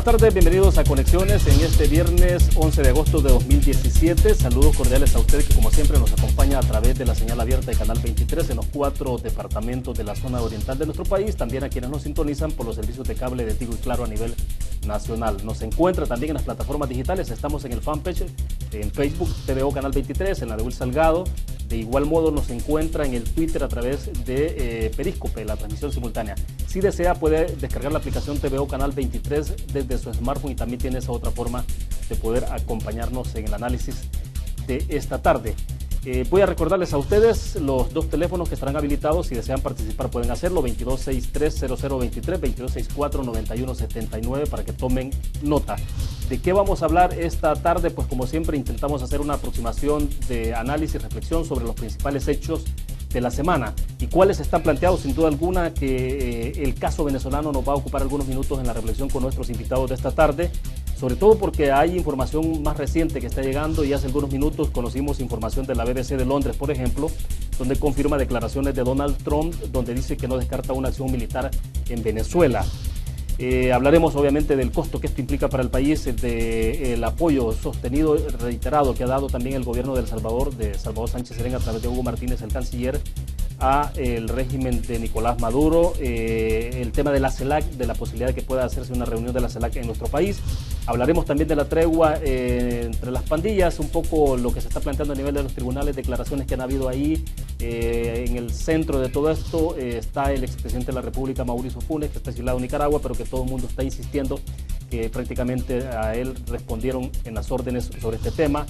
tardes, bienvenidos a Conexiones en este viernes 11 de agosto de 2017. Saludos cordiales a usted que como siempre nos acompaña a través de la señal abierta de Canal 23 en los 4 departamentos de la zona oriental de nuestro país, también a quienes nos sintonizan por los servicios de cable de Tigo y Claro a nivel nacional. Nos encuentra también en las plataformas digitales, estamos en el fanpage, en Facebook, TVO Canal 23, en la de Will Salgado. De igual modo nos encuentra en el Twitter a través de Periscope, la transmisión simultánea. Si desea puede descargar la aplicación TVO Canal 23 desde su smartphone y también tiene esa otra forma de poder acompañarnos en el análisis de esta tarde. Voy a recordarles a ustedes los dos teléfonos que estarán habilitados. Si desean participar pueden hacerlo, 2263-0023, 2264-9179, para que tomen nota. ¿De qué vamos a hablar esta tarde? Pues como siempre intentamos hacer una aproximación de análisis y reflexión sobre los principales hechos de la semana y cuáles están planteados. Sin duda alguna que el caso venezolano nos va a ocupar algunos minutos en la reflexión con nuestros invitados de esta tarde, sobre todo porque hay información más reciente que está llegando y hace algunos minutos conocimos información de la BBC de Londres, por ejemplo, donde confirma declaraciones de Donald Trump, donde dice que no descarta una acción militar en Venezuela. Hablaremos obviamente del costo que esto implica para el país, del apoyo sostenido, reiterado, que ha dado también el gobierno de El Salvador, de Salvador Sánchez Serén a través de Hugo Martínez, el canciller, a el régimen de Nicolás Maduro, el tema de la CELAC, de la posibilidad de que pueda hacerse una reunión de la CELAC en nuestro país. Hablaremos también de la tregua entre las pandillas, un poco lo que se está planteando a nivel de los tribunales, declaraciones que han habido ahí. En el centro de todo esto está el expresidente de la República, Mauricio Funes, que está exilado en Nicaragua, pero que todo el mundo está insistiendo que prácticamente a él respondieron en las órdenes sobre este tema.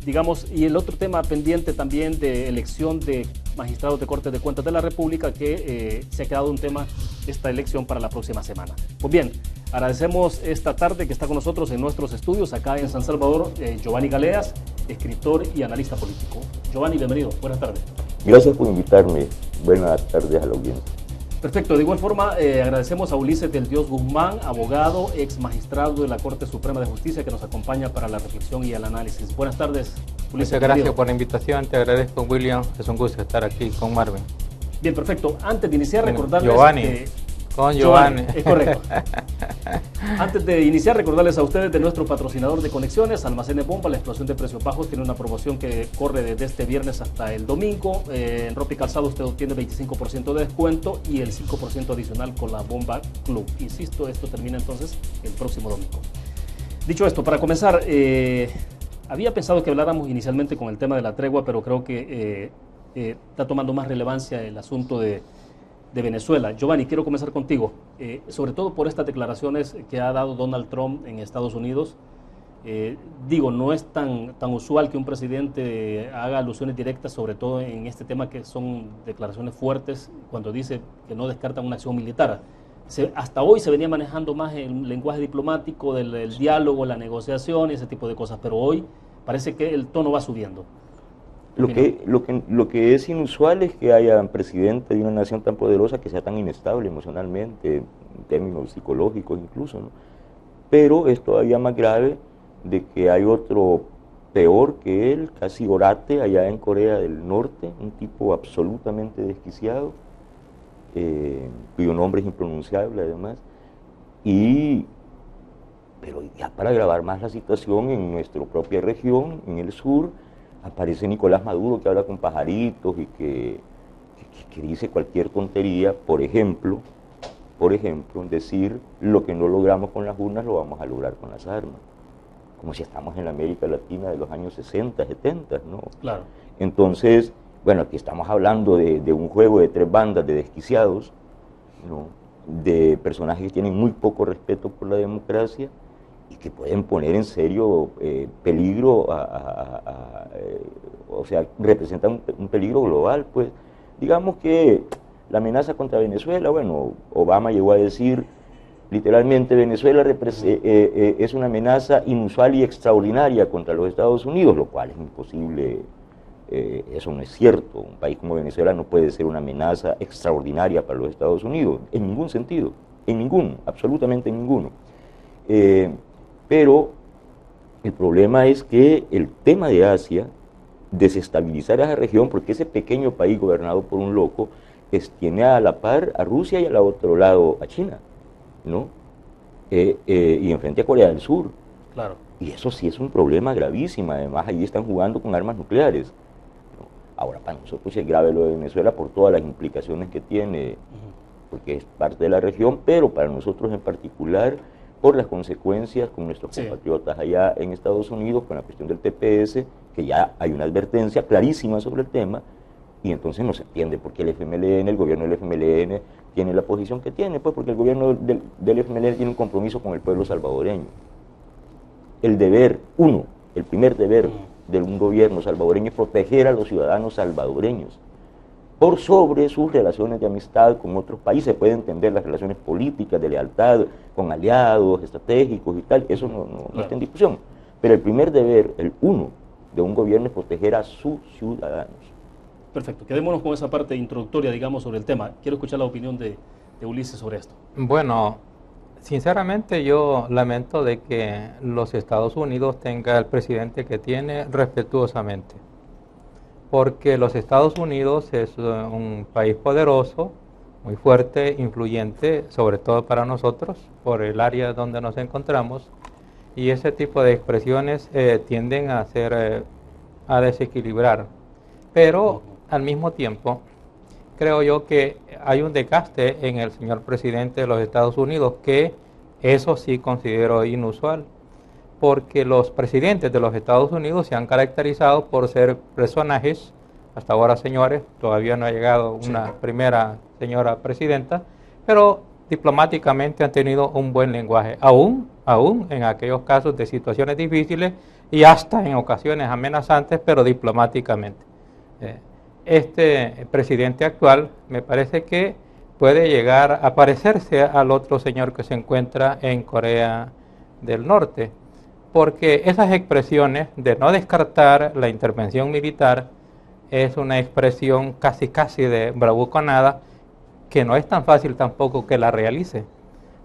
Digamos, y el otro tema pendiente también de elección de magistrados de Cortes de Cuentas de la República, que se ha quedado un tema esta elección para la próxima semana. Pues bien, agradecemos esta tarde que está con nosotros en nuestros estudios acá en San Salvador, Giovanni Galeas, escritor y analista político. Giovanni, bienvenido, buenas tardes. Gracias por invitarme, buenas tardes a la audiencia. Perfecto, de igual forma agradecemos a Ulises del Dios Guzmán, abogado, ex magistrado de la Corte Suprema de Justicia, que nos acompaña para la reflexión y el análisis. Buenas tardes, Ulises. Muchas gracias por la invitación, te agradezco, William, es un gusto estar aquí con Marvin. Bien, perfecto. Antes de iniciar, recordarles Giovanni, que... con Giovanni. Es correcto. Antes de iniciar, recordarles a ustedes de nuestro patrocinador de Conexiones, Almacenes Bomba, la explosión de precios bajos. Tiene una promoción que corre desde este viernes hasta el domingo. En ropa y calzado usted obtiene 25% de descuento y el 5% adicional con la Bomba Club. Insisto, esto termina entonces el próximo domingo. Dicho esto, para comenzar, había pensado que habláramos inicialmente con el tema de la tregua, pero creo que está tomando más relevancia el asunto de Venezuela. Giovanni, quiero comenzar contigo, sobre todo por estas declaraciones que ha dado Donald Trump en Estados Unidos. No es tan usual que un presidente haga alusiones directas, sobre todo en este tema que son declaraciones fuertes, cuando dice que no descartan una acción militar. Hasta hoy se venía manejando más el lenguaje diplomático del diálogo, la negociación y ese tipo de cosas, pero hoy parece que el tono va subiendo. Lo que es inusual es que haya un presidente de una nación tan poderosa que sea tan inestable emocionalmente, en términos psicológicos incluso, ¿no? Pero es todavía más grave de que hay otro peor que él, casi orate, allá en Corea del Norte, un tipo absolutamente desquiciado, cuyo nombre es impronunciable además, pero ya para agravar más la situación en nuestra propia región, en el sur, aparece Nicolás Maduro, que habla con pajaritos y que dice cualquier tontería, por ejemplo, decir lo que no logramos con las urnas lo vamos a lograr con las armas, como si estamos en la América Latina de los años 60, 70, ¿no? Claro. Entonces, bueno, aquí estamos hablando de un juego de tres bandas de desquiciados, ¿no? De personajes que tienen muy poco respeto por la democracia y que pueden poner en serio peligro, o sea, representan un peligro global, pues. Digamos que la amenaza contra Venezuela, bueno, Obama llegó a decir literalmente, Venezuela es una amenaza inusual y extraordinaria contra los Estados Unidos, lo cual es imposible, eso no es cierto. Un país como Venezuela no puede ser una amenaza extraordinaria para los Estados Unidos, en ningún sentido, en ninguno, absolutamente en ninguno. Pero el problema es que el tema de Asia, desestabilizar a esa región, porque ese pequeño país gobernado por un loco tiene a la par a Rusia y al otro lado a China, ¿no? y enfrente a Corea del Sur. Claro. Y eso sí es un problema gravísimo. Además, allí están jugando con armas nucleares. Ahora, para nosotros es grave lo de Venezuela por todas las implicaciones que tiene, porque es parte de la región, pero para nosotros en particular, por las consecuencias con nuestros compatriotas allá en Estados Unidos, con la cuestión del TPS, que ya hay una advertencia clarísima sobre el tema, y entonces no se entiende por qué el FMLN, el gobierno del FMLN, tiene la posición que tiene, pues porque el gobierno del FMLN tiene un compromiso con el pueblo salvadoreño. El deber, el primer deber de un gobierno salvadoreño es proteger a los ciudadanos salvadoreños por sobre sus relaciones de amistad con otros países. Puede entender las relaciones políticas, de lealtad, con aliados estratégicos y tal, eso no está en discusión. Pero el primer deber, de un gobierno es proteger a sus ciudadanos. Perfecto, quedémonos con esa parte introductoria, digamos, sobre el tema. Quiero escuchar la opinión de Ulises sobre esto. Bueno, sinceramente yo lamento de que los Estados Unidos tenga el presidente que tiene respetuosamente, porque los Estados Unidos es un país poderoso, muy fuerte, influyente, sobre todo para nosotros, por el área donde nos encontramos, y ese tipo de expresiones tienden a desequilibrar. Pero al mismo tiempo, creo yo que hay un desgaste en el señor presidente de los Estados Unidos que eso sí considero inusual, porque los presidentes de los Estados Unidos se han caracterizado por ser personajes, hasta ahora señores, todavía no ha llegado una primera señora presidenta, pero diplomáticamente han tenido un buen lenguaje, aún en aquellos casos de situaciones difíciles y hasta en ocasiones amenazantes, pero diplomáticamente. Este presidente actual me parece que puede llegar a parecerse al otro señor que se encuentra en Corea del Norte, porque esas expresiones de no descartar la intervención militar es una expresión casi de bravuconada que no es tan fácil tampoco que la realice,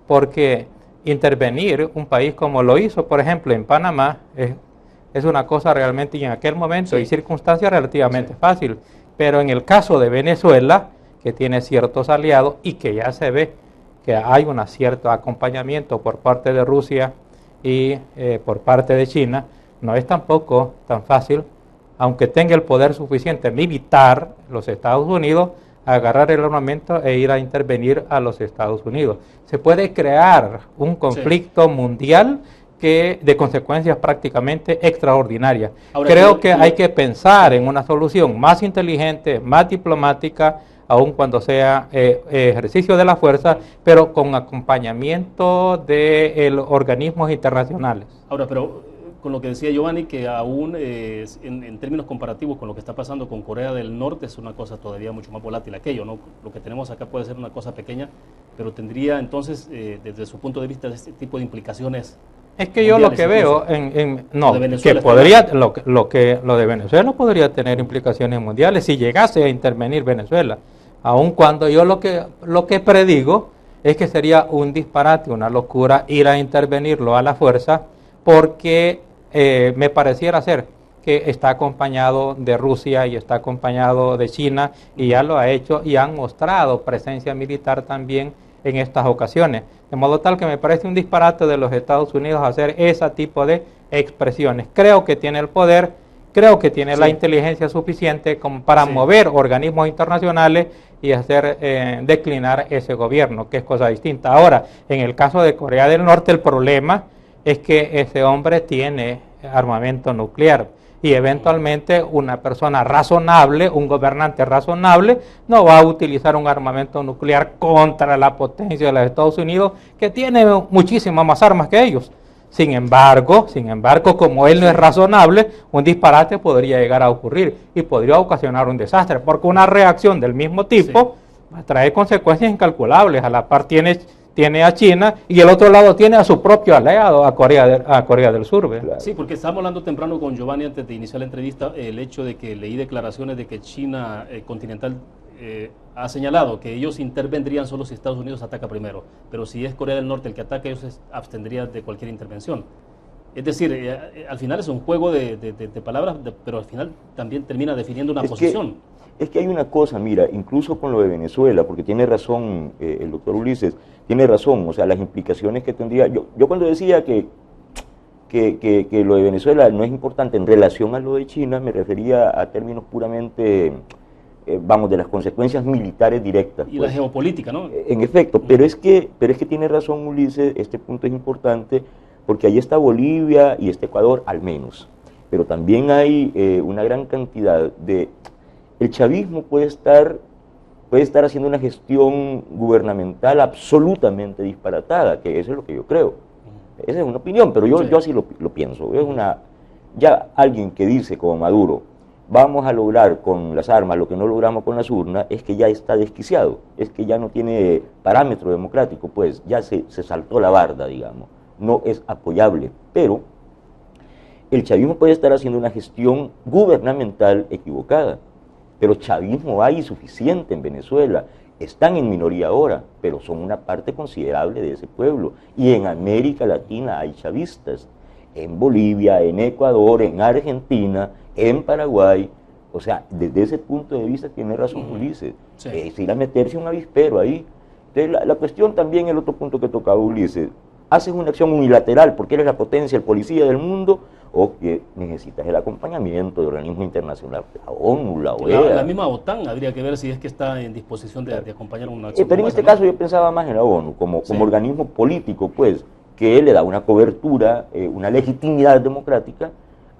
porque intervenir un país como lo hizo, por ejemplo, en Panamá, es una cosa realmente en aquel momento y circunstancias relativamente fácil. Pero en el caso de Venezuela, que tiene ciertos aliados y que ya se ve que hay un cierto acompañamiento por parte de Rusia y por parte de China, no es tampoco tan fácil, aunque tenga el poder suficiente militar, los Estados Unidos, agarrar el armamento e ir a intervenir a los Estados Unidos. Se puede crear un conflicto mundial de consecuencias prácticamente extraordinarias. Ahora, creo que hay que pensar en una solución más inteligente, más diplomática, aun cuando sea ejercicio de la fuerza, pero con acompañamiento de organismos internacionales. Ahora, pero con lo que decía Giovanni, que aún en términos comparativos con lo que está pasando con Corea del Norte, es una cosa todavía mucho más volátil aquello, ¿no? Lo que tenemos acá puede ser una cosa pequeña, pero tendría entonces, desde su punto de vista, este tipo de implicaciones. Es que yo lo que veo que podría, lo de Venezuela podría tener implicaciones mundiales si llegase a intervenir Venezuela, aun cuando yo lo que predigo es que sería un disparate, una locura ir a intervenirlo a la fuerza, porque me pareciera ser que está acompañado de Rusia y está acompañado de China, y ya lo ha hecho y han mostrado presencia militar también en estas ocasiones, de modo tal que me parece un disparate de los Estados Unidos hacer ese tipo de expresiones. Creo que tiene el poder, creo que tiene la inteligencia suficiente como para mover organismos internacionales y hacer declinar ese gobierno, que es cosa distinta. Ahora, en el caso de Corea del Norte, el problema es que ese hombre tiene armamento nuclear, y eventualmente una persona razonable, un gobernante razonable, no va a utilizar un armamento nuclear contra la potencia de los Estados Unidos, que tiene muchísimas más armas que ellos. Sin embargo, como él no es razonable, un disparate podría llegar a ocurrir y podría ocasionar un desastre, porque una reacción del mismo tipo va a traer consecuencias incalculables. A la par tiene a China y el otro lado tiene a su propio aliado, a Corea del Sur. ¿Verdad? Sí, porque estábamos hablando temprano con Giovanni antes de iniciar la entrevista, el hecho de que leí declaraciones de que China continental ha señalado que ellos intervendrían solo si Estados Unidos ataca primero, pero si es Corea del Norte el que ataca, ellos se abstendrían de cualquier intervención. Es decir, al final es un juego de palabras, pero al final también termina definiendo una posición. Es que hay una cosa, mira, incluso con lo de Venezuela, porque tiene razón el doctor Ulises, tiene razón, o sea, las implicaciones que tendría. Yo cuando decía que lo de Venezuela no es importante en relación a lo de China, me refería a términos puramente, vamos, de las consecuencias militares directas. Y pues. la geopolítica, ¿no? En efecto, pero es que tiene razón Ulises, este punto es importante, porque ahí está Bolivia y está Ecuador al menos, pero también hay una gran cantidad de... El chavismo puede estar haciendo una gestión gubernamental absolutamente disparatada, que eso es lo que yo creo. Esa es una opinión, pero yo así lo pienso. Es ya alguien que dice como Maduro, vamos a lograr con las armas lo que no logramos con las urnas, es que ya está desquiciado, es que ya no tiene parámetro democrático, pues ya se saltó la barda, digamos, no es apoyable. Pero el chavismo puede estar haciendo una gestión gubernamental equivocada. Pero chavismo hay suficiente en Venezuela, están en minoría ahora, pero son una parte considerable de ese pueblo. Y en América Latina hay chavistas, en Bolivia, en Ecuador, en Argentina, en Paraguay. O sea, desde ese punto de vista tiene razón Ulises, es ir a meterse un avispero ahí. Entonces, la cuestión también, el otro punto que tocaba Ulises, haces una acción unilateral porque eres la potencia, el policía del mundo, o que necesitas el acompañamiento de organismos internacionales, la ONU, la OEA. La misma OTAN habría que ver si es que está en disposición de acompañar una acción. Pero en este caso yo pensaba más en la ONU, como organismo político, pues, que le da una cobertura, una legitimidad democrática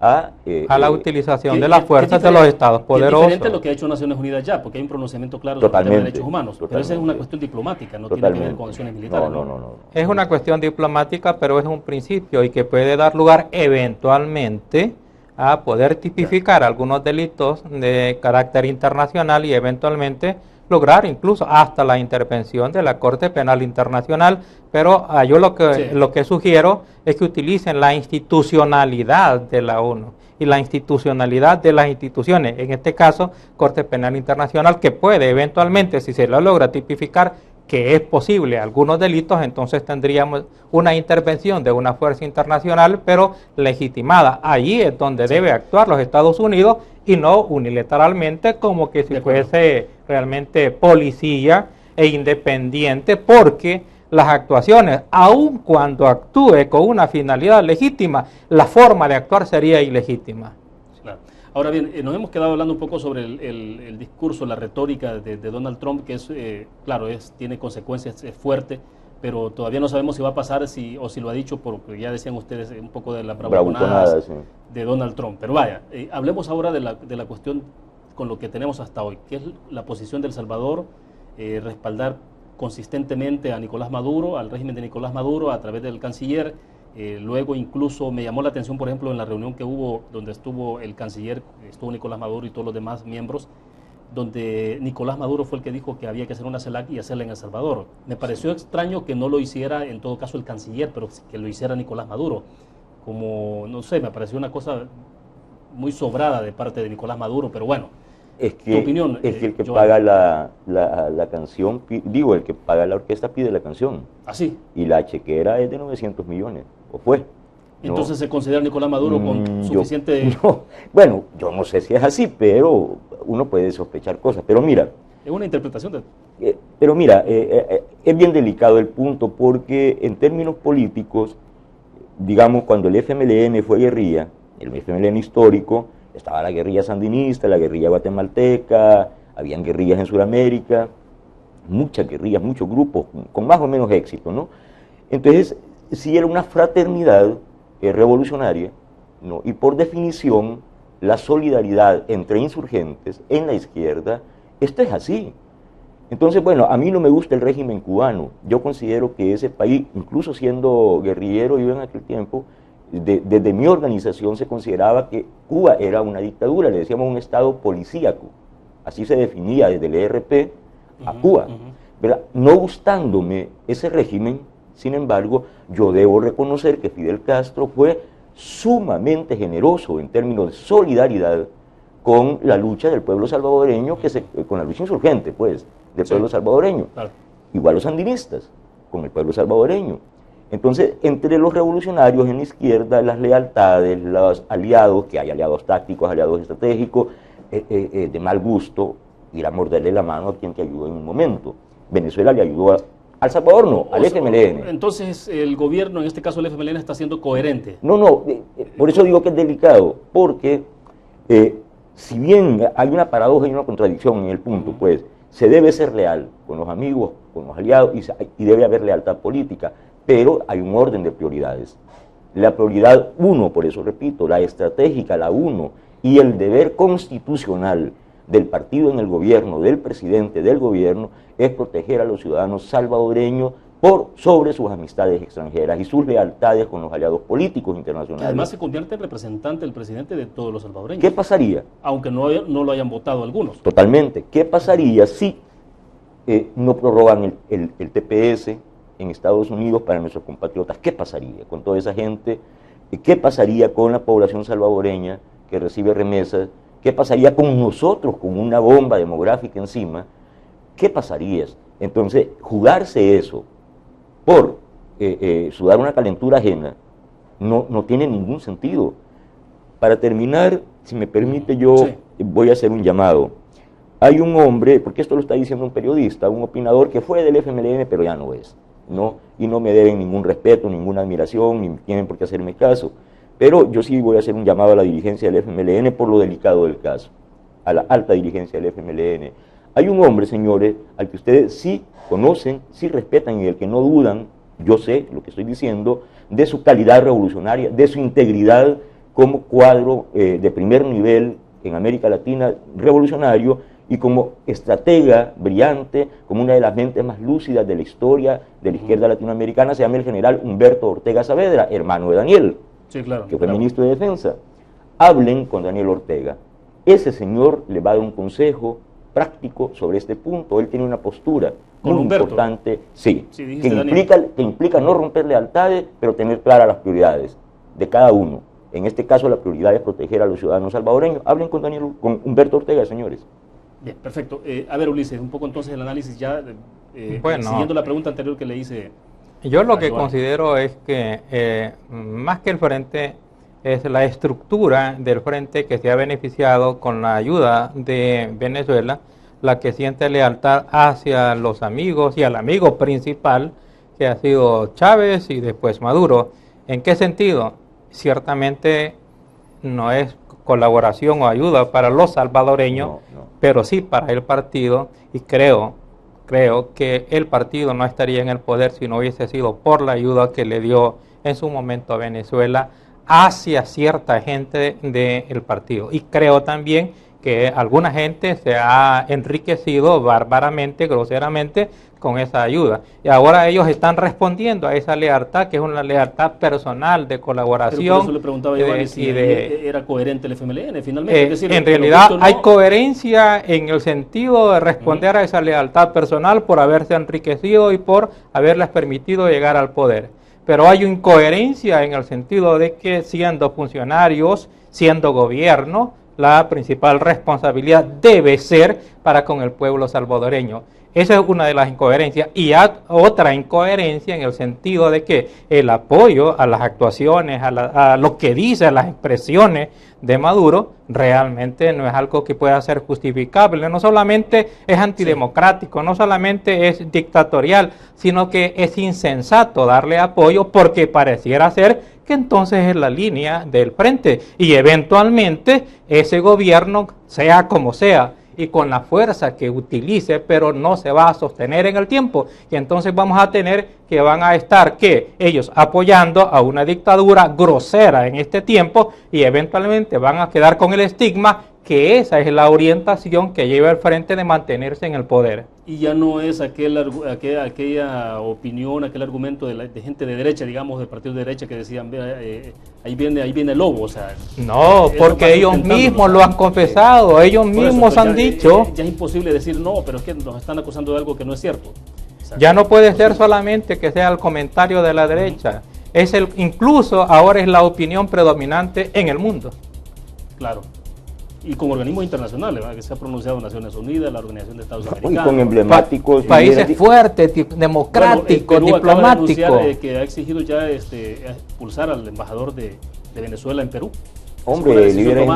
a la utilización de las fuerzas de los estados poderosos. Es diferente a lo que ha hecho Naciones Unidas ya, porque hay un pronunciamiento claro sobre los derechos humanos. Pero esa es una cuestión diplomática, no tiene que ver con acciones militares. No. Es una cuestión diplomática, pero es un principio y que puede dar lugar eventualmente a poder tipificar algunos delitos de carácter internacional y eventualmente lograr incluso hasta la intervención de la Corte Penal Internacional, pero yo lo que sugiero es que utilicen la institucionalidad de la ONU y la institucionalidad de las instituciones, en este caso Corte Penal Internacional, que puede eventualmente, si se lo logra tipificar que es posible algunos delitos, entonces tendríamos una intervención de una fuerza internacional, pero legitimada. Allí es donde debe actuar los Estados Unidos y no unilateralmente como que si fuese realmente policía e independiente, porque las actuaciones, aun cuando actúe con una finalidad legítima, la forma de actuar sería ilegítima. Claro. Ahora bien, nos hemos quedado hablando un poco sobre el discurso, la retórica de Donald Trump, que es, claro, tiene consecuencias, es fuerte, pero todavía no sabemos si va a pasar o si lo ha dicho, porque ya decían ustedes un poco de la bravuconada de Donald Trump. Pero vaya, hablemos ahora de la cuestión con lo que tenemos hasta hoy, que es la posición de El Salvador, respaldar consistentemente a Nicolás Maduro, al régimen de Nicolás Maduro a través del canciller. Luego incluso me llamó la atención, por ejemplo, en la reunión que hubo, donde estuvo el canciller, estuvo Nicolás Maduro y todos los demás miembros, donde Nicolás Maduro fue el que dijo que había que hacer una CELAC y hacerla en El Salvador. Me pareció extraño que no lo hiciera en todo caso el canciller, pero que lo hiciera Nicolás Maduro. Como, no sé, me pareció una cosa muy sobrada de parte de Nicolás Maduro, pero bueno. Es que, tu opinión, el que paga la canción, digo, el que paga la orquesta pide la canción. ¿Así? Y la chequera es de 900 millones, o fue. Entonces se considera Nicolás Maduro con suficiente... Bueno, yo no sé si es así, pero uno puede sospechar cosas. Pero mira... Es una interpretación de... Pero mira, es bien delicado el punto, porque en términos políticos, digamos, cuando el FMLN fue guerrilla, el FMLN histórico, estaba la guerrilla sandinista, la guerrilla guatemalteca, habían guerrillas en Sudamérica, muchas guerrillas, muchos grupos, con más o menos éxito, ¿no? Entonces, sí era una fraternidad revolucionaria, ¿no? Y por definición, la solidaridad entre insurgentes en la izquierda, esto es así. Entonces, bueno, a mí no me gusta el régimen cubano. Yo considero que ese país, incluso siendo guerrillero yo en aquel tiempo, desde mi organización se consideraba que Cuba era una dictadura, le decíamos un estado policíaco. Así se definía desde el ERP a Cuba. ¿Verdad? No gustándome ese régimen, sin embargo, yo debo reconocer que Fidel Castro fue sumamente generoso en términos de solidaridad con la lucha del pueblo salvadoreño, con la lucha insurgente, pues, del pueblo salvadoreño. Claro. Igual los sandinistas, con el pueblo salvadoreño. Entonces, entre los revolucionarios en la izquierda, las lealtades, los aliados, que hay aliados tácticos, aliados estratégicos, de mal gusto, ir a morderle la mano a quien te ayudó en un momento. Venezuela le ayudó al Salvador, no, al FMLN. Entonces, el gobierno, en este caso el FMLN, está siendo coherente. No, por eso digo que es delicado, porque si bien hay una paradoja y una contradicción en el punto, pues se debe ser leal con los amigos, con los aliados, y debe haber lealtad política, pero hay un orden de prioridades. La prioridad 1, por eso repito, la estratégica, la 1, y el deber constitucional del partido en el gobierno, del presidente del gobierno, es proteger a los ciudadanos salvadoreños por sobre sus amistades extranjeras y sus lealtades con los aliados políticos internacionales. Además se convierte en representante del presidente de todos los salvadoreños. ¿Qué pasaría? Aunque no lo hayan votado algunos. Totalmente. ¿Qué pasaría si no prorrogan el TPS en Estados Unidos para nuestros compatriotas? ¿Qué pasaría con toda esa gente? ¿Qué pasaría con la población salvadoreña que recibe remesas? ¿Qué pasaría con nosotros con una bomba demográfica encima? ¿Qué pasaría? Entonces, jugarse eso por sudar una calentura ajena no tiene ningún sentido. Para terminar, si me permite, yo voy a hacer un llamado. Hay un hombre, porque esto lo está diciendo un periodista, un opinador que fue del FMLN, pero ya no es, ¿no? Y no me deben ningún respeto, ninguna admiración, ni tienen por qué hacerme caso. Pero yo sí voy a hacer un llamado a la dirigencia del FMLN por lo delicado del caso, a la alta dirigencia del FMLN. Hay un hombre, señores, al que ustedes sí conocen, sí respetan y del que no dudan, yo sé lo que estoy diciendo, de su calidad revolucionaria, de su integridad como cuadro de primer nivel en América Latina revolucionario y como estratega brillante, como una de las mentes más lúcidas de la historia de la izquierda latinoamericana, se llama el general Humberto Ortega Saavedra, hermano de Daniel. Sí, claro, que fue ministro de Defensa. Hablen con Daniel Ortega. Ese señor le va a dar un consejo práctico sobre este punto. Él tiene una postura muy importante, sí, que implica no romper lealtades, pero tener claras las prioridades de cada uno. En este caso, la prioridad es proteger a los ciudadanos salvadoreños. Hablen con Humberto Ortega, señores. Bien, perfecto. A ver, Ulises, un poco entonces el análisis ya, siguiendo la pregunta anterior que le hice. Yo lo que considero es que más que el frente es la estructura del frente que se ha beneficiado con la ayuda de Venezuela, la que siente lealtad hacia los amigos y al amigo principal que ha sido Chávez y después Maduro. ¿En qué sentido? Ciertamente no es colaboración o ayuda para los salvadoreños, pero sí para el partido, y creo que el partido no estaría en el poder si no hubiese sido por la ayuda que le dio en su momento a Venezuela hacia cierta gente del partido. Y creo también que alguna gente se ha enriquecido bárbaramente, groseramente, con esa ayuda. Y ahora ellos están respondiendo a esa lealtad, que es una lealtad personal de colaboración. Pero por eso le preguntaba a Iván si era coherente el FMLN, finalmente. Es decir, en realidad hay coherencia en el sentido de responder a esa lealtad personal por haberse enriquecido y por haberles permitido llegar al poder. Pero hay incoherencia en el sentido de que siendo funcionarios, siendo gobierno, la principal responsabilidad debe ser para con el pueblo salvadoreño. Esa es una de las incoherencias. Y hay otra incoherencia en el sentido de que el apoyo a las actuaciones, a lo que dice, a las expresiones de Maduro, realmente no es algo que pueda ser justificable. No solamente es antidemocrático, no solamente es dictatorial, sino que es insensato darle apoyo porque pareciera ser que entonces es la línea del frente. Y eventualmente ese gobierno, sea como sea, y con la fuerza que utilice, pero no se va a sostener en el tiempo. Y entonces vamos a tener que van a estar ellos apoyando a una dictadura grosera en este tiempo y eventualmente van a quedar con el estigma que esa es la orientación que lleva el frente de mantenerse en el poder. Y ya no es aquella opinión, aquel argumento de gente de derecha, digamos, de partidos de derecha que decían, ahí viene el lobo, o sea... No, porque ellos mismos lo han confesado, ellos mismos han dicho... Ya es imposible decir no, pero es que nos están acusando de algo que no es cierto. O sea, ya no puede ser solamente que sea el comentario de la derecha, incluso ahora es la opinión predominante en el mundo. Claro. Y con organismos internacionales, ¿verdad? Que se ha pronunciado Naciones Unidas, la Organización de Estados Americanos. Y con emblemáticos... países fuertes, democráticos, diplomáticos. Que ha exigido ya expulsar al embajador de Venezuela en Perú. Hombre, líderes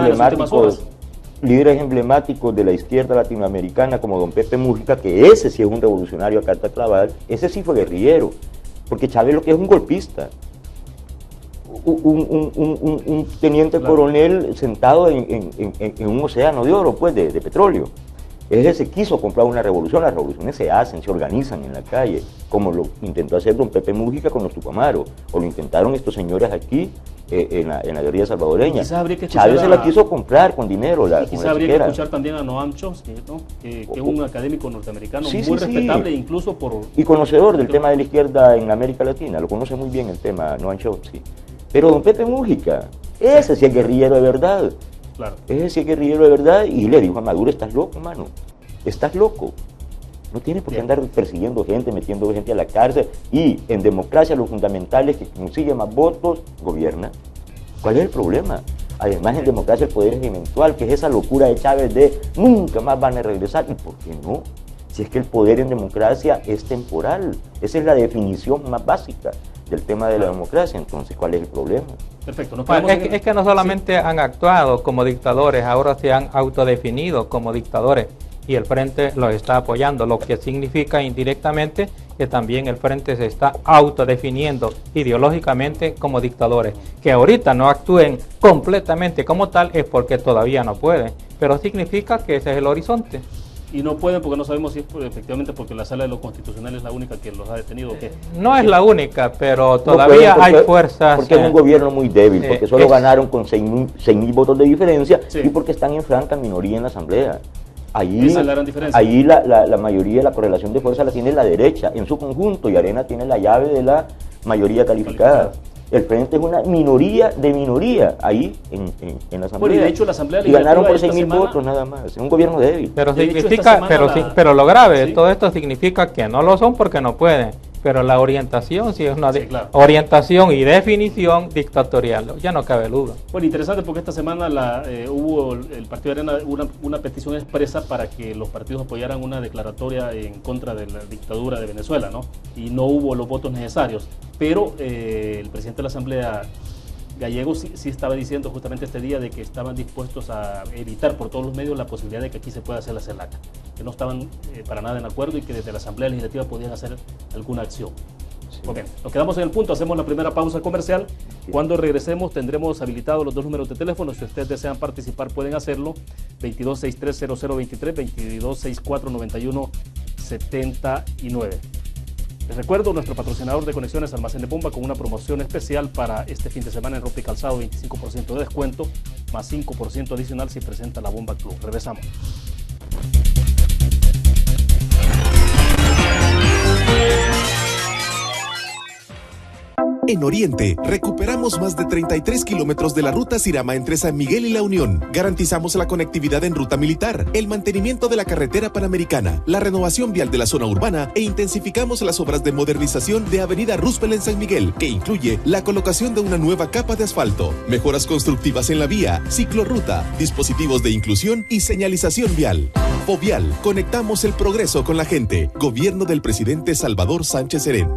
líderes emblemáticos de la izquierda latinoamericana como don Pepe Mújica, que ese sí es un revolucionario a carta clavada, ese sí fue guerrillero, porque Chávez lo que es un golpista, un teniente coronel sentado en un océano de oro, pues, de petróleo. Ese se quiso comprar una revolución, las revoluciones se hacen, se organizan en la calle, como lo intentó hacer don Pepe Mújica con los Tupamaros, o lo intentaron estos señores aquí en la guerrilla salvadoreña. Chávez se la quiso comprar con dinero. Quizás habría que escuchar también a Noam Chomsky, ¿no? que es un académico norteamericano muy respetable, incluso por... Y conocedor del tema de la izquierda en América Latina, lo conoce muy bien el tema, Noam Chomsky. Pero don Pepe Mújica, ese sí es guerrillero de verdad. Claro. Ese sí es guerrillero de verdad, y le dijo a Maduro: estás loco, mano, estás loco. No tiene por qué andar persiguiendo gente, metiendo gente a la cárcel, y en democracia lo fundamental es que consigue más votos, gobierna. ¿Cuál es el problema? Además, en democracia el poder es eventual, que es esa locura de Chávez de nunca más van a regresar. ¿Y por qué no? Si es que el poder en democracia es temporal. Esa es la definición más básica del tema de la democracia. Entonces, ¿cuál es el problema? Perfecto. Bueno, es que no solamente han actuado como dictadores, ahora se han autodefinido como dictadores y el Frente los está apoyando, lo que significa indirectamente que también el Frente se está autodefiniendo ideológicamente como dictadores. Que ahorita no actúen completamente como tal es porque todavía no pueden, pero significa que ese es el horizonte. Y no pueden porque no sabemos si es efectivamente porque la Sala de lo Constitucional es la única que los ha detenido o qué. No es la única, pero todavía hay fuerzas. Porque es un gobierno muy débil, porque solo ganaron con 6.000 votos de diferencia, y porque están en franca minoría en la Asamblea. Esa es la gran diferencia. Ahí la mayoría, la correlación de fuerza la tiene la derecha en su conjunto, y Arena tiene la llave de la mayoría calificada. El Frente es una minoría de minoría ahí en la Asamblea. Bueno, y de hecho la Asamblea y ganaron por 6.000 votos nada más. Es un gobierno débil. Pero significa, pero lo grave de todo esto significa que no lo son porque no pueden. Pero la orientación sí es una orientación y definición dictatorial. Ya no cabe duda. Bueno, interesante porque esta semana hubo el Partido de Arena una petición expresa para que los partidos apoyaran una declaratoria en contra de la dictadura de Venezuela, ¿no? Y no hubo los votos necesarios. Pero el presidente de la Asamblea Gallego sí estaba diciendo justamente este día de que estaban dispuestos a evitar por todos los medios la posibilidad de que aquí se pueda hacer la CELAC, que no estaban para nada en acuerdo y que desde la Asamblea Legislativa podían hacer alguna acción. Sí. Ok, nos quedamos en el punto, hacemos la primera pausa comercial. Sí. Cuando regresemos tendremos habilitados los dos números de teléfono. Si ustedes desean participar pueden hacerlo: 2263-0023, 2264-9179. Les recuerdo, nuestro patrocinador de Conexiones Almacén de Bomba, con una promoción especial para este fin de semana en ropa y calzado: 25% de descuento, más 5% adicional si presenta la Bomba Club. Regresamos. En Oriente, recuperamos más de 33 kilómetros de la ruta Sirama entre San Miguel y La Unión. Garantizamos la conectividad en ruta militar, el mantenimiento de la carretera panamericana, la renovación vial de la zona urbana e intensificamos las obras de modernización de Avenida Roosevelt en San Miguel, que incluye la colocación de una nueva capa de asfalto, mejoras constructivas en la vía, ciclorruta, dispositivos de inclusión y señalización vial. Fovial, conectamos el progreso con la gente. Gobierno del presidente Salvador Sánchez Serén.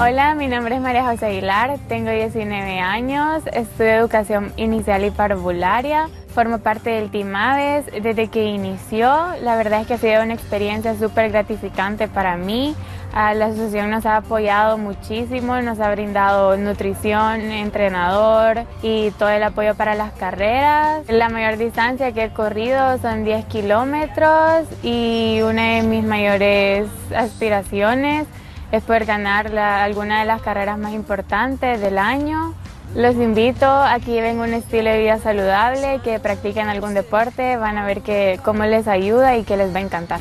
Hola, mi nombre es María José Aguilar, tengo 19 años, estudio educación inicial y parvularia, formo parte del Team Aves desde que inició. La verdad es que ha sido una experiencia súper gratificante para mí. La asociación nos ha apoyado muchísimo, nos ha brindado nutrición, entrenador y todo el apoyo para las carreras. La mayor distancia que he corrido son 10 kilómetros y una de mis mayores aspiraciones es poder ganar alguna de las carreras más importantes del año. Los invito a que lleven un estilo de vida saludable, que practiquen algún deporte, van a ver cómo les ayuda y que les va a encantar.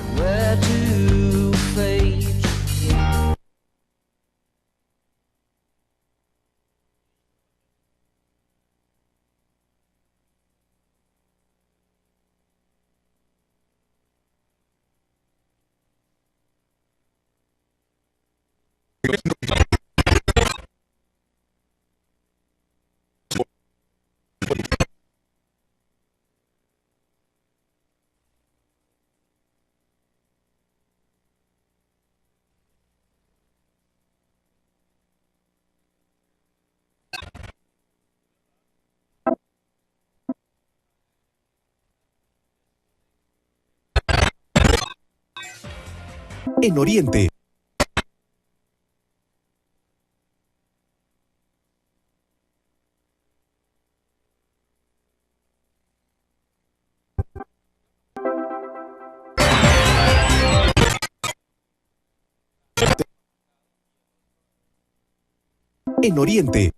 En Oriente. En Oriente.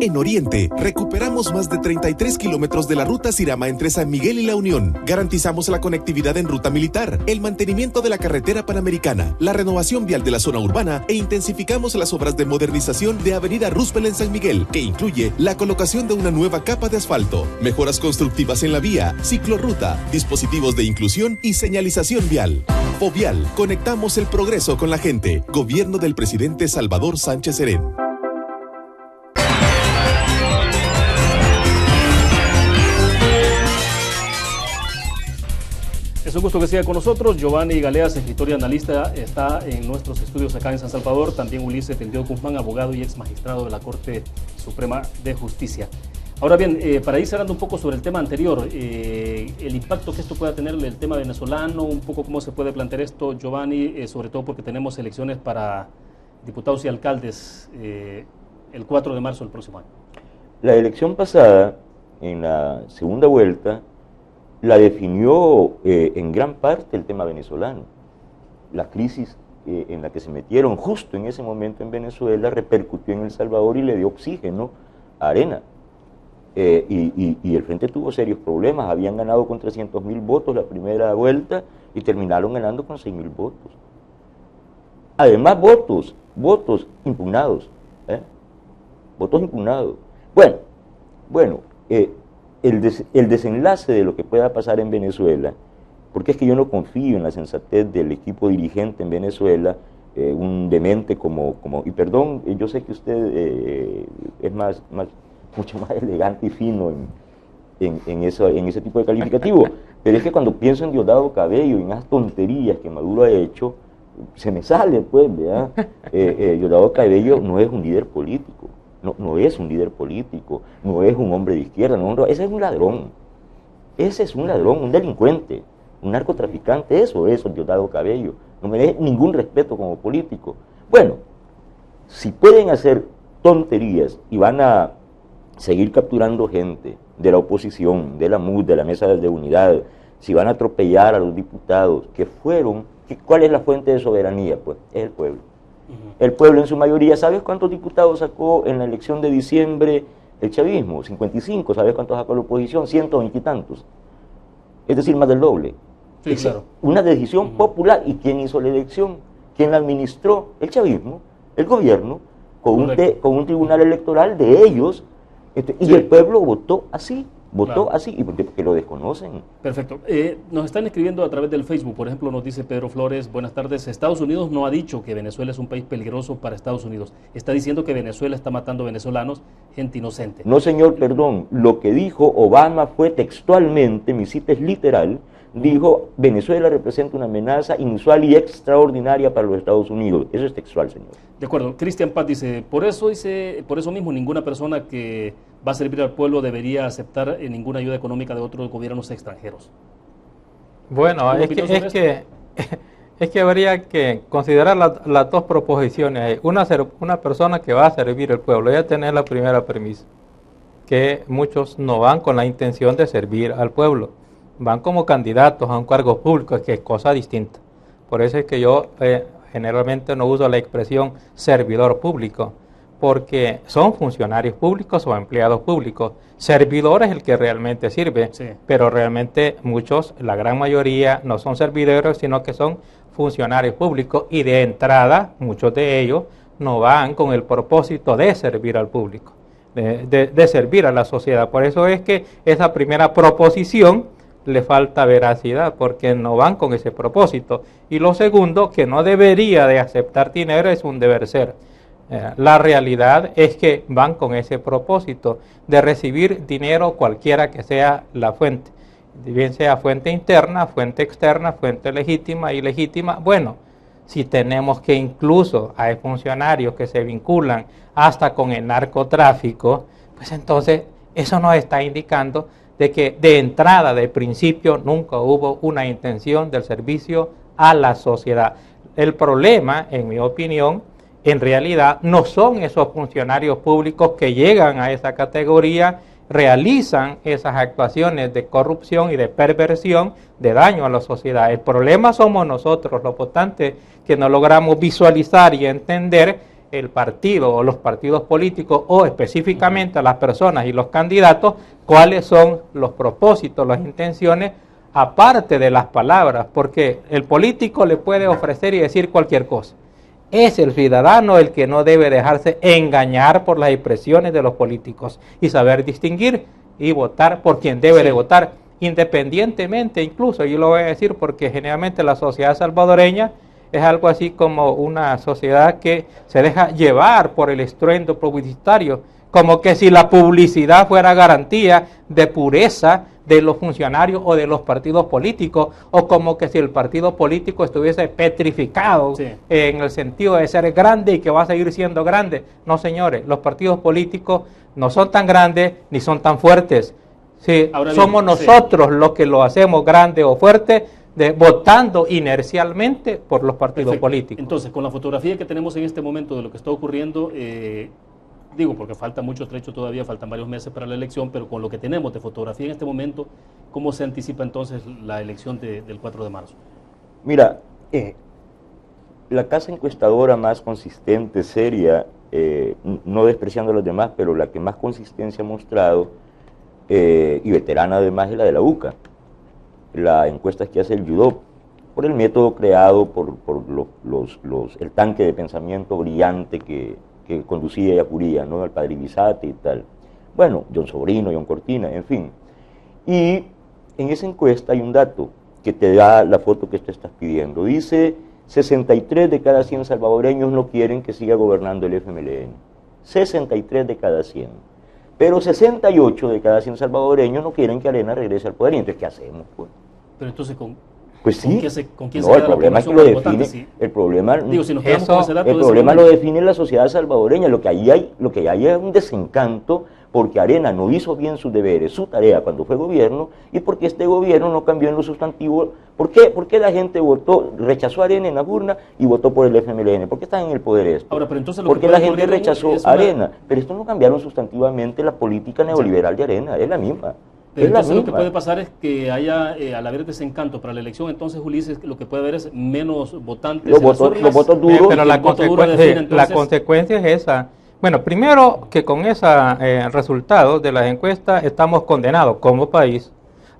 En Oriente, recuperamos más de 33 kilómetros de la ruta Sirama entre San Miguel y La Unión. Garantizamos la conectividad en ruta militar, el mantenimiento de la carretera panamericana, la renovación vial de la zona urbana e intensificamos las obras de modernización de Avenida Roosevelt en San Miguel, que incluye la colocación de una nueva capa de asfalto, mejoras constructivas en la vía, ciclorruta, dispositivos de inclusión y señalización vial. Fovial, conectamos el progreso con la gente. Gobierno del presidente Salvador Sánchez Serén. Es un gusto que siga con nosotros. Giovanni Galeas, escritor y analista, está en nuestros estudios acá en San Salvador. También Ulises Tendeo Guzmán, abogado y ex magistrado de la Corte Suprema de Justicia. Ahora bien, para ir cerrando un poco sobre el tema anterior, el impacto que esto pueda tener el tema venezolano, un poco cómo se puede plantear esto, Giovanni, sobre todo porque tenemos elecciones para diputados y alcaldes el 4 de marzo del próximo año. La elección pasada, en la segunda vuelta, la definió en gran parte el tema venezolano. La crisis en la que se metieron justo en ese momento en Venezuela repercutió en El Salvador y le dio oxígeno a Arena. Y el Frente tuvo serios problemas. Habían ganado con 300.000 votos la primera vuelta y terminaron ganando con 6.000 votos. Además, votos impugnados. Votos impugnados. Bueno, el desenlace de lo que pueda pasar en Venezuela, porque es que yo no confío en la sensatez del equipo dirigente en Venezuela, un demente y perdón, yo sé que usted es mucho más elegante y fino en ese tipo de calificativo, pero es que cuando pienso en Diosdado Cabello y en las tonterías que Maduro ha hecho, se me sale, pues, ¿verdad? Diosdado Cabello no es un líder político. No es un líder político, no es un hombre de izquierda, ese es un ladrón, un delincuente, un narcotraficante, eso es Diosdado Cabello, no merece ningún respeto como político. Bueno, si pueden hacer tonterías y van a seguir capturando gente de la oposición, de la MUD, de la Mesa de Unidad, si van a atropellar a los diputados ¿cuál es la fuente de soberanía? Pues es el pueblo. El pueblo en su mayoría. ¿Sabes cuántos diputados sacó en la elección de diciembre el chavismo? 55. ¿Sabes cuántos sacó la oposición? 120 y tantos. Es decir, más del doble. Sí, claro. Una decisión popular. ¿Y quién hizo la elección? ¿Quién la administró? El chavismo, el gobierno, con un tribunal electoral de ellos. Y el pueblo votó así. ¿Y porque lo desconocen? Perfecto. Nos están escribiendo a través del Facebook, por ejemplo, nos dice Pedro Flores, buenas tardes, Estados Unidos no ha dicho que Venezuela es un país peligroso para Estados Unidos, está diciendo que Venezuela está matando venezolanos, gente inocente. No, señor, perdón, lo que dijo Obama fue textualmente, mi cita es literal, dijo, Venezuela representa una amenaza inusual y extraordinaria para los Estados Unidos. Eso es textual, señor. De acuerdo. Cristian Paz dice, por eso mismo ninguna persona que va a servir al pueblo debería aceptar ninguna ayuda económica de otros gobiernos extranjeros. Bueno, es que habría que considerar las dos proposiciones. Una persona que va a servir al pueblo, ya tener la primera premisa, que muchos no van con la intención de servir al pueblo. Van como candidatos a un cargo público, que es cosa distinta. Por eso es que yo generalmente no uso la expresión servidor público, porque son funcionarios públicos o empleados públicos. Servidor es el que realmente sirve, sí, pero realmente muchos, la gran mayoría, no son servidores, sino que son funcionarios públicos, y de entrada muchos de ellos no van con el propósito de servir al público, de servir a la sociedad. Por eso es que esa primera proposición le falta veracidad, porque no van con ese propósito. Y lo segundo, que no debería de aceptar dinero, es un deber ser. La realidad es que van con ese propósito de recibir dinero cualquiera que sea la fuente, bien sea fuente interna, fuente externa, fuente legítima, ilegítima. Bueno, si tenemos que incluso hay funcionarios que se vinculan hasta con el narcotráfico, pues entonces eso nos está indicando de que de entrada, de principio, nunca hubo una intención del servicio a la sociedad. El problema, en mi opinión, en realidad no son esos funcionarios públicos que llegan a esa categoría, realizan esas actuaciones de corrupción y de perversión, de daño a la sociedad. El problema somos nosotros, los votantes, que no logramos visualizar y entender el partido o los partidos políticos, o específicamente a las personas y los candidatos, cuáles son los propósitos, las intenciones, aparte de las palabras, porque el político le puede ofrecer y decir cualquier cosa. Es el ciudadano el que no debe dejarse engañar por las expresiones de los políticos y saber distinguir y votar por quien debe de votar, independientemente, incluso, yo lo voy a decir porque generalmente la sociedad salvadoreña es algo así como una sociedad que se deja llevar por el estruendo publicitario, como que si la publicidad fuera garantía de pureza de los funcionarios o de los partidos políticos, o como que si el partido político estuviese petrificado, sí, en el sentido de ser grande y que va a seguir siendo grande. No, señores, los partidos políticos no son tan grandes ni son tan fuertes. Sí, somos nosotros, sí, los que lo hacemos grande o fuerte, votando inercialmente por los partidos políticos. Entonces, con la fotografía que tenemos en este momento de lo que está ocurriendo, digo, porque falta mucho trecho todavía, faltan varios meses para la elección, pero con lo que tenemos de fotografía en este momento, ¿cómo se anticipa entonces la elección del 4 de marzo? Mira, la casa encuestadora más consistente, seria, no despreciando a los demás, pero la que más consistencia ha mostrado, y veterana además, es la de la UCA. La encuesta que hace el YUDOP, por el método creado por el tanque de pensamiento brillante que conducía Yacuría, ¿no? El padre Ibizate y tal. Bueno, John Sobrino, John Cortina, en fin. Y en esa encuesta hay un dato que te da la foto que te estás pidiendo. Dice, 63 de cada 100 salvadoreños no quieren que siga gobernando el FMLN. 63 de cada 100. Pero 68 de cada 100 salvadoreños no quieren que Arena regrese al poder. Y entonces, ¿qué hacemos, pues? Pero entonces, pues sí, ¿con quién no, el problema es que lo define, sí. El problema, digo, si nos quedamos con ese dato, el problema lo define la sociedad salvadoreña. Lo que hay es un desencanto porque Arena no hizo bien sus deberes, su tarea cuando fue gobierno, y porque este gobierno no cambió en lo sustantivo. ¿Por qué la gente rechazó a Arena en la urna y votó por el FMLN? ¿Por qué están en el poder esto? Ahora, pero entonces porque la gente rechazó a Arena, pero esto no cambiaron sustantivamente la política neoliberal de Arena, es la misma. Pero entonces lo que puede pasar es que haya, al haber desencanto para la elección, entonces, Ulises, lo que puede haber es menos votantes. Los votos duros. Pero la consecuencia es esa. Bueno, primero que con ese resultado de las encuestas estamos condenados como país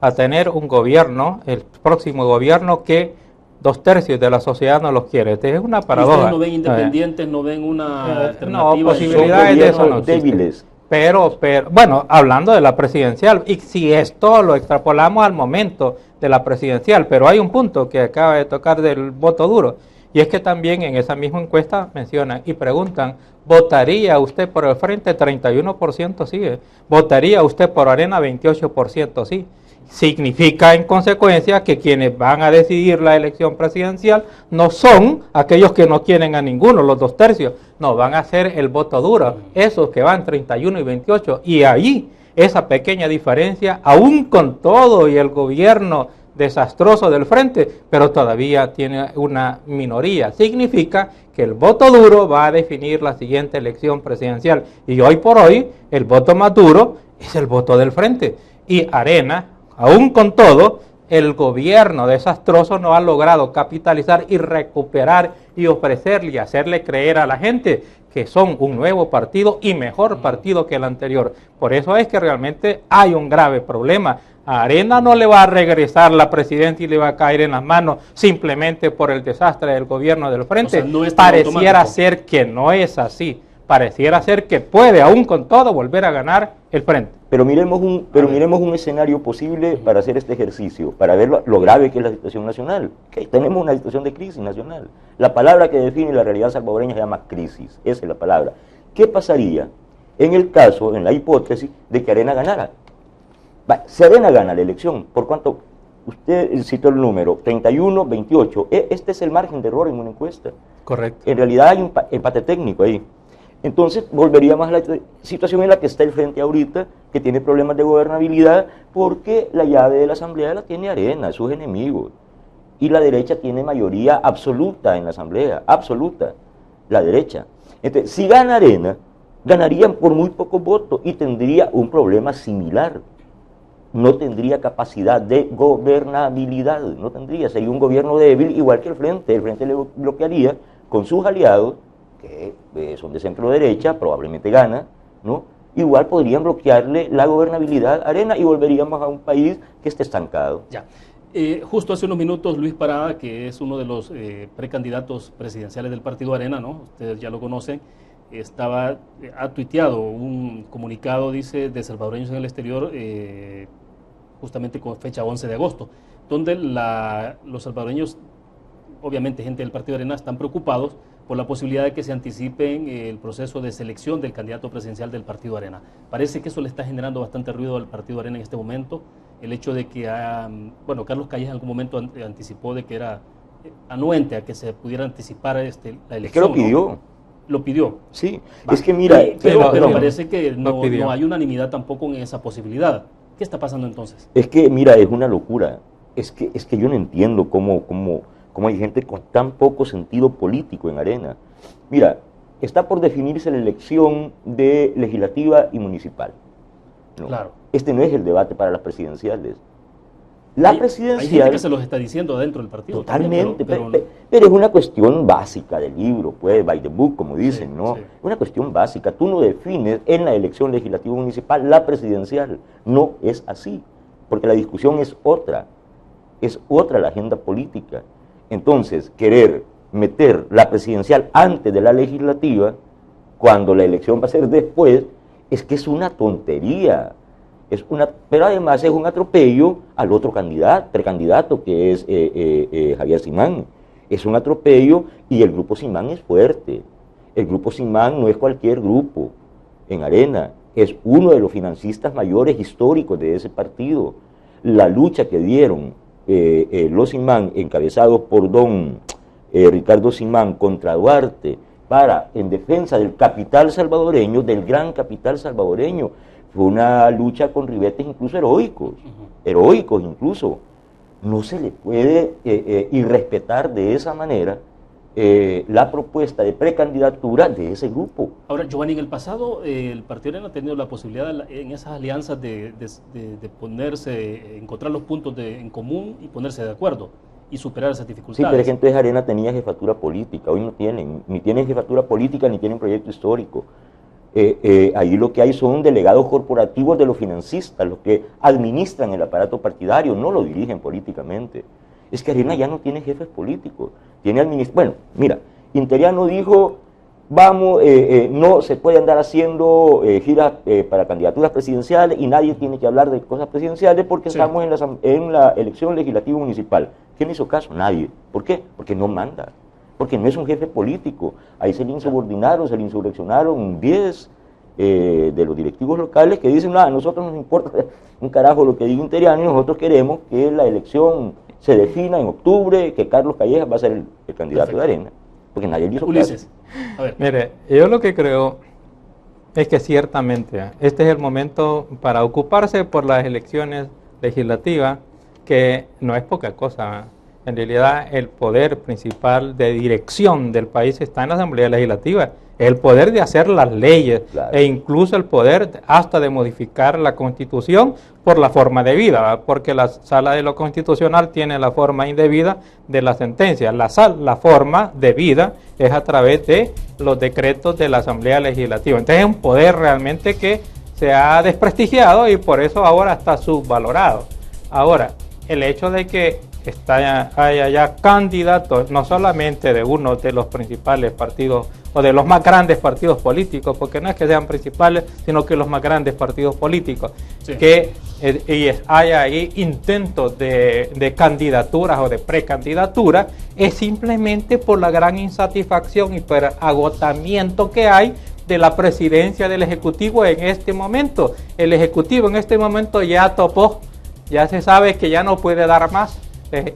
a tener un gobierno, el próximo gobierno, que 2/3 de la sociedad no los quiere. Es una paradoja. ¿Ustedes no ven independientes, no ven una alternativa? No, posibilidades de eso no débiles. Pero, bueno, hablando de la presidencial, y si esto lo extrapolamos al momento de la presidencial, pero hay un punto que acaba de tocar del voto duro, y es que también en esa misma encuesta mencionan y preguntan, ¿votaría usted por el Frente? 31% sí, ¿votaría usted por Arena? 28% sí. Significa en consecuencia que quienes van a decidir la elección presidencial no son aquellos que no quieren a ninguno, los 2/3, no, van a ser el voto duro, esos que van 31 y 28, y ahí esa pequeña diferencia, aún con todo y el gobierno desastroso del Frente, pero todavía tiene una minoría, significa que el voto duro va a definir la siguiente elección presidencial, y hoy por hoy el voto más duro es el voto del Frente, y Arena, aún con todo, el gobierno desastroso no ha logrado capitalizar y recuperar y ofrecerle y hacerle creer a la gente que son un nuevo partido y mejor partido que el anterior. Por eso es que realmente hay un grave problema. A Arena no le va a regresar la presidencia y le va a caer en las manos simplemente por el desastre del gobierno del frente. O sea, no es tan pareciera automático. ser que no es así. Pareciera ser que puede, aún con todo, volver a ganar el frente. Pero miremos un escenario posible para hacer este ejercicio, para ver lo grave que es la situación nacional. Que tenemos una situación de crisis nacional. La palabra que define la realidad salvadoreña se llama crisis, esa es la palabra. ¿Qué pasaría en el caso, en la hipótesis, de que Arena ganara? Si Arena gana la elección, ¿por cuánto? Usted citó el número, 31, 28. Este es el margen de error en una encuesta. Correcto. En realidad hay un empate técnico ahí. Entonces volveríamos a la situación en la que está el frente ahorita, que tiene problemas de gobernabilidad, porque la llave de la asamblea la tiene Arena, sus enemigos. Y la derecha tiene mayoría absoluta en la asamblea, absoluta, la derecha. Entonces, si gana Arena, ganarían por muy pocos votos y tendría un problema similar. No tendría capacidad de gobernabilidad, no tendría, sería un gobierno débil igual que el frente le bloquearía con sus aliados, que son de centro derecha, probablemente gana, ¿no? Igual podrían bloquearle la gobernabilidad a Arena y volveríamos a un país que esté estancado. Ya. Justo hace unos minutos Luis Parada, que es uno de los precandidatos presidenciales del partido Arena, ¿no? Ustedes ya lo conocen, ha tuiteado un comunicado, dice, de salvadoreños en el exterior, justamente con fecha 11 de agosto, donde los salvadoreños, obviamente gente del partido Arena, están preocupados por la posibilidad de que se anticipen el proceso de selección del candidato presidencial del partido Arena. Parece que eso le está generando bastante ruido al partido Arena en este momento, el hecho de que, Carlos Calles en algún momento anticipó de que era anuente a que se pudiera anticipar la elección. Es que lo pidió. ¿No? Lo pidió. Sí, es que mira... Pero parece que no hay unanimidad tampoco en esa posibilidad. ¿Qué está pasando entonces? Es que, mira, es una locura. Es que yo no entiendo cómo hay gente con tan poco sentido político en Arena. Mira, está por definirse la elección de legislativa y municipal. ¿No? Claro. Este no es el debate para las presidenciales. La presidencial... Hay gente que se los está diciendo dentro del partido. Totalmente, También, pero es una cuestión básica del libro, pues, by the book, como dicen, ¿no? Sí. Una cuestión básica. Tú no defines en la elección legislativa municipal la presidencial. No es así, porque la discusión es otra la agenda política. Entonces, querer meter la presidencial antes de la legislativa, cuando la elección va a ser después, es que es una tontería. Pero además es un atropello al otro precandidato, que es Javier Simán. Es un atropello y el grupo Simán es fuerte. El grupo Simán no es cualquier grupo en Arena, es uno de los financistas mayores históricos de ese partido. La lucha que dieron los Simán, encabezados por don Ricardo Simán contra Duarte, en defensa del capital salvadoreño, del gran capital salvadoreño, fue una lucha con ribetes incluso heroicos incluso. No se le puede irrespetar de esa manera la propuesta de precandidatura de ese grupo. Ahora, Giovanni, en el pasado el Partido Arena ha tenido la posibilidad en esas alianzas de encontrar los puntos en común y ponerse de acuerdo y superar esas dificultades. Sí, pero es que entonces Arena tenía jefatura política, hoy no tienen, ni tienen jefatura política ni tienen proyecto histórico. Ahí lo que hay son delegados corporativos de los financistas, los que administran el aparato partidario, no lo dirigen políticamente. Es que Arena ya no tiene jefes políticos, tiene bueno, mira, Interiano dijo, no se puede andar haciendo giras para candidaturas presidenciales y nadie tiene que hablar de cosas presidenciales porque estamos en la elección legislativa municipal. ¿Quién hizo caso? Nadie. ¿Por qué? Porque no manda. Porque no es un jefe político. Ahí se le insubordinaron, se le insurreccionaron 10 de los directivos locales que dicen, a nosotros nos importa un carajo lo que diga Interiano y nosotros queremos que la elección se defina en octubre, que Carlos Callejas va a ser el candidato de Arena. Porque nadie le hizo Ulises, caso. a ver. Mire, yo lo que creo es que ciertamente este es el momento para ocuparse por las elecciones legislativas, que no es poca cosa. En realidad, el poder principal de dirección del país está en la Asamblea Legislativa. El poder de hacer las leyes, Claro. e incluso el poder hasta de modificar la Constitución por la forma debida, ¿verdad? Porque la Sala de lo Constitucional tiene la forma indebida de la sentencia. La forma debida es a través de los decretos de la Asamblea Legislativa. Entonces es un poder realmente que se ha desprestigiado y por eso ahora está subvalorado. Ahora, el hecho de que haya ya candidatos, no solamente de uno de los principales partidos o de los más grandes partidos políticos, porque no es que sean principales, sino que los más grandes partidos políticos, Sí. que haya ahí intentos de candidaturas o de precandidaturas, es simplemente por la gran insatisfacción y por agotamiento que hay de la presidencia del Ejecutivo en este momento. El Ejecutivo en este momento ya topó, ya se sabe que ya no puede dar más.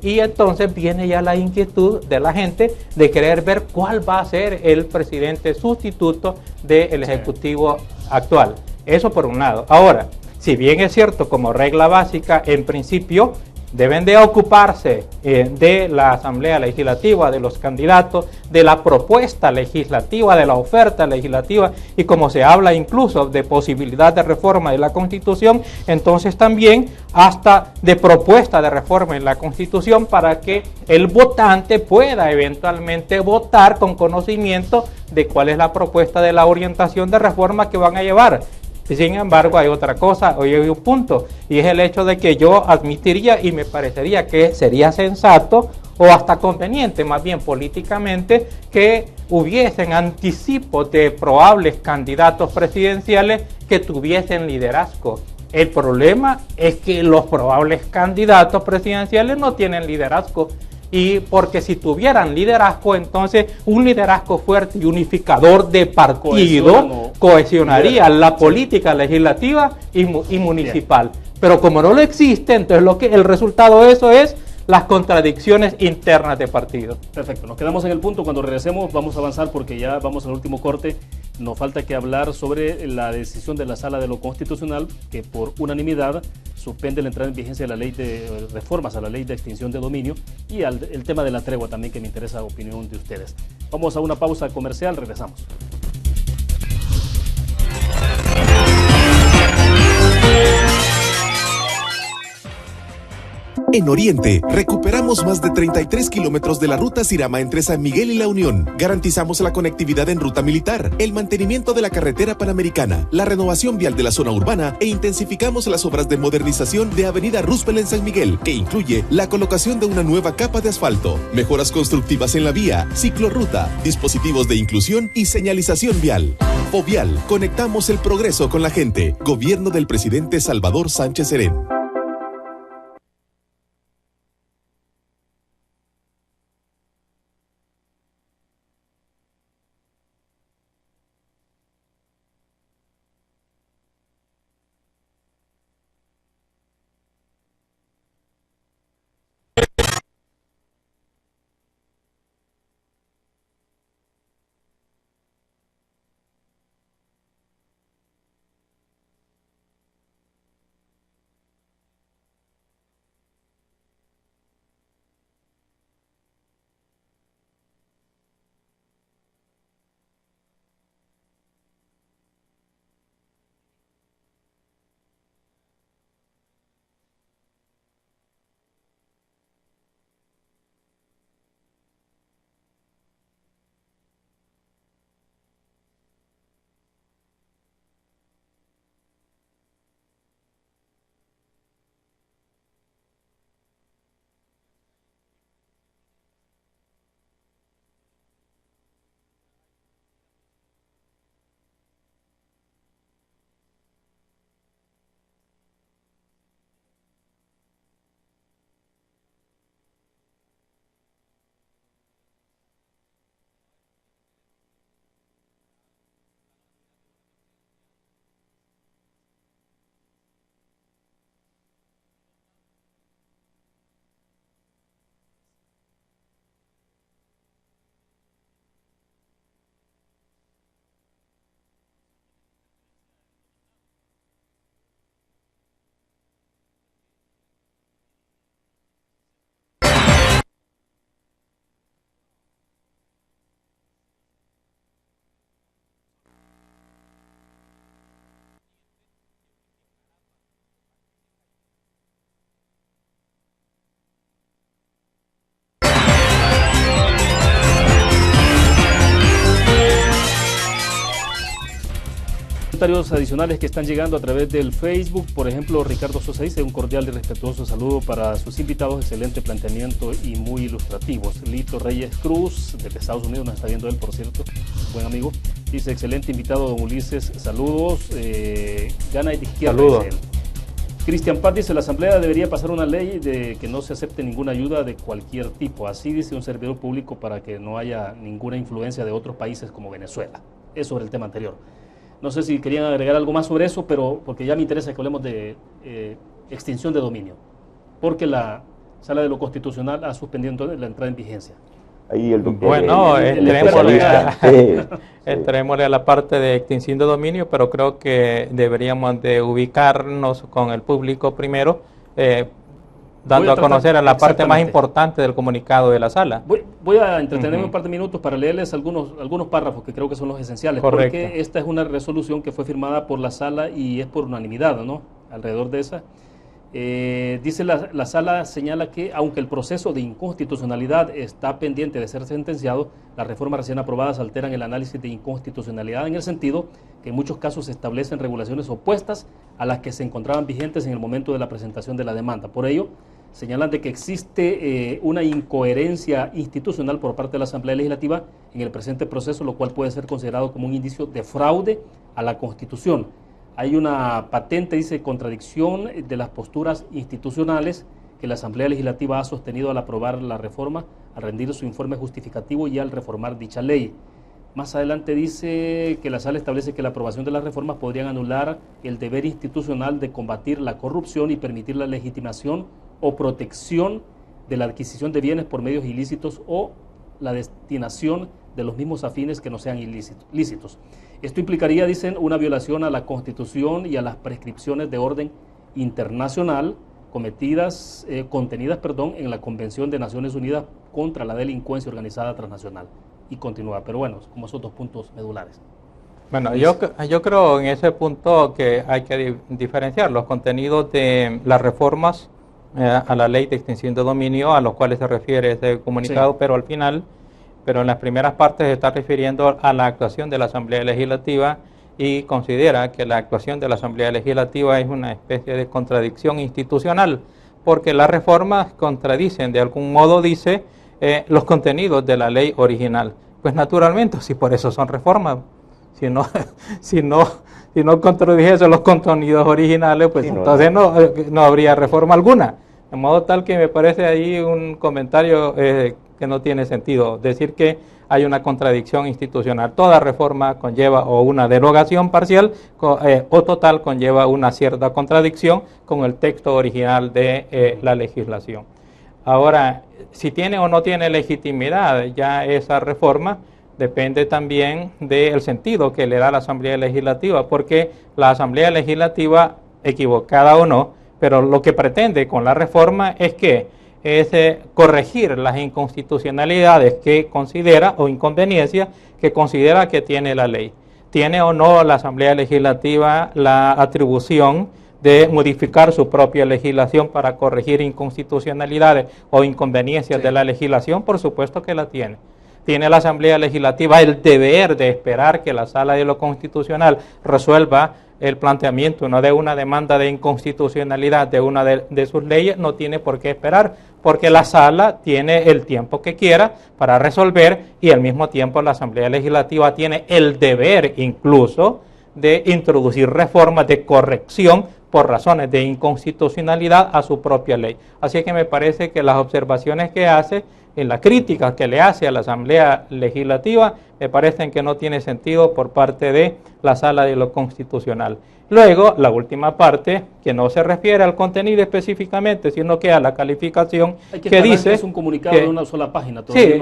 Y entonces viene ya la inquietud de la gente de querer ver cuál va a ser el presidente sustituto del Ejecutivo actual. Eso por un lado. Ahora, si bien es cierto, como regla básica, en principio deben de ocuparse de la Asamblea Legislativa, de los candidatos, de la propuesta legislativa, de la oferta legislativa, y como se habla incluso de posibilidad de reforma de la Constitución, entonces también hasta de propuesta de reforma en la Constitución para que el votante pueda eventualmente votar con conocimiento de cuál es la propuesta de la orientación de reforma que van a llevar. Sin embargo, hay otra cosa, hoy hay un punto, y es el hecho de que yo admitiría y me parecería que sería sensato o hasta conveniente, más bien políticamente, que hubiesen anticipos de probables candidatos presidenciales que tuviesen liderazgo. El problema es que los probables candidatos presidenciales no tienen liderazgo. Y porque si tuvieran liderazgo, entonces un liderazgo fuerte y unificador de partido cohesionaría la política legislativa y municipal. Bien. Pero como no lo existe, entonces el resultado de eso es las contradicciones internas de partido. Perfecto, nos quedamos en el punto. Cuando regresemos vamos a avanzar porque ya vamos al último corte. Nos falta que hablar sobre la decisión de la Sala de lo Constitucional que por unanimidad suspende la entrada en vigencia de la ley de reformas a la ley de extinción de dominio y el tema de la tregua también, que me interesa la opinión de ustedes. Vamos a una pausa comercial, regresamos. En Oriente, recuperamos más de 33 kilómetros de la ruta Sirama entre San Miguel y La Unión. Garantizamos la conectividad en ruta militar, el mantenimiento de la carretera panamericana, la renovación vial de la zona urbana e intensificamos las obras de modernización de Avenida Roosevelt en San Miguel, que incluye la colocación de una nueva capa de asfalto, mejoras constructivas en la vía, ciclorruta, dispositivos de inclusión y señalización vial. Fovial, conectamos el progreso con la gente. Gobierno del presidente Salvador Sánchez Serén. comentarios adicionales que están llegando a través del Facebook. Por ejemplo, Ricardo Sosa dice: un cordial y respetuoso saludo para sus invitados, excelente planteamiento y muy ilustrativos. Lito Reyes Cruz, desde Estados Unidos, nos está viendo él, por cierto, buen amigo. Dice: excelente invitado, don Ulises, saludos. Gana de izquierda, saludos. dice él. Cristian Paz dice: la Asamblea debería pasar una ley de que no se acepte ninguna ayuda de cualquier tipo. Así dice un servidor público, para que no haya ninguna influencia de otros países como Venezuela. Es sobre el tema anterior. No sé si querían agregar algo más sobre eso, pero porque ya me interesa que hablemos de extinción de dominio, porque la Sala de lo Constitucional ha suspendido la entrada en vigencia. Ahí el doctor. Bueno, sí. entrémosle a la parte de extinción de dominio, pero creo que deberíamos de ubicarnos con el público primero, dando a conocer a la parte más importante del comunicado de la sala. Voy a entretenerme un par de minutos para leerles algunos párrafos que creo que son los esenciales. Correcto. Porque esta es una resolución que fue firmada por la sala y es por unanimidad, ¿no? Alrededor de esa. Dice la sala, señala que aunque el proceso de inconstitucionalidad está pendiente de ser sentenciado, las reformas recién aprobadas alteran el análisis de inconstitucionalidad en el sentido que en muchos casos se establecen regulaciones opuestas a las que se encontraban vigentes en el momento de la presentación de la demanda. Por ello, señalan de que existe una incoherencia institucional por parte de la Asamblea Legislativa en el presente proceso, lo cual puede ser considerado como un indicio de fraude a la Constitución. Hay una patente, dice, contradicción de las posturas institucionales que la Asamblea Legislativa ha sostenido al aprobar la reforma, al rendir su informe justificativo y al reformar dicha ley. Más adelante dice que la sala establece que la aprobación de las reformas podrían anular el deber institucional de combatir la corrupción y permitir la legitimación o protección de la adquisición de bienes por medios ilícitos o la destinación de los mismos afines que no sean lícitos. Esto implicaría, dicen, una violación a la Constitución y a las prescripciones de orden internacional contenidas en la Convención de Naciones Unidas contra la Delincuencia Organizada Transnacional. Y continúa, pero bueno, como esos dos puntos medulares. Bueno, yo creo en ese punto que hay que diferenciar los contenidos de las reformas a la ley de extinción de dominio, a los cuales se refiere ese comunicado, sí. Pero en las primeras partes se está refiriendo a la actuación de la Asamblea Legislativa y considera que la actuación de la Asamblea Legislativa es una especie de contradicción institucional, porque las reformas contradicen, de algún modo dice, los contenidos de la ley original. Pues naturalmente, si por eso son reformas, si no contradijese los contenidos originales, pues sí, entonces no habría reforma alguna. De modo tal que me parece ahí un comentario que no tiene sentido. Decir que hay una contradicción institucional. Toda reforma conlleva o una derogación parcial o total conlleva una cierta contradicción con el texto original de la legislación. Ahora, si tiene o no tiene legitimidad ya esa reforma, depende también del sentido que le da la Asamblea Legislativa, porque la Asamblea Legislativa, equivocada o no, pero lo que pretende con la reforma es corregir las inconstitucionalidades que considera o inconveniencias que considera que tiene la ley. ¿Tiene o no la Asamblea Legislativa la atribución de modificar su propia legislación para corregir inconstitucionalidades o inconveniencias de la legislación? Por supuesto que la tiene. ¿Tiene la Asamblea Legislativa el deber de esperar que la Sala de lo Constitucional resuelva el planteamiento de una demanda de inconstitucionalidad de una de sus leyes? No tiene por qué esperar, porque la Sala tiene el tiempo que quiera para resolver y al mismo tiempo la Asamblea Legislativa tiene el deber incluso de introducir reformas de corrección por razones de inconstitucionalidad a su propia ley. Así que me parece que las observaciones que hace, en las críticas que le hace a la Asamblea Legislativa, me parecen que no tiene sentido por parte de la Sala de lo Constitucional. Luego, la última parte, que no se refiere al contenido específicamente, sino que a la calificación que dice... Que es un comunicado de una sola página. Sí,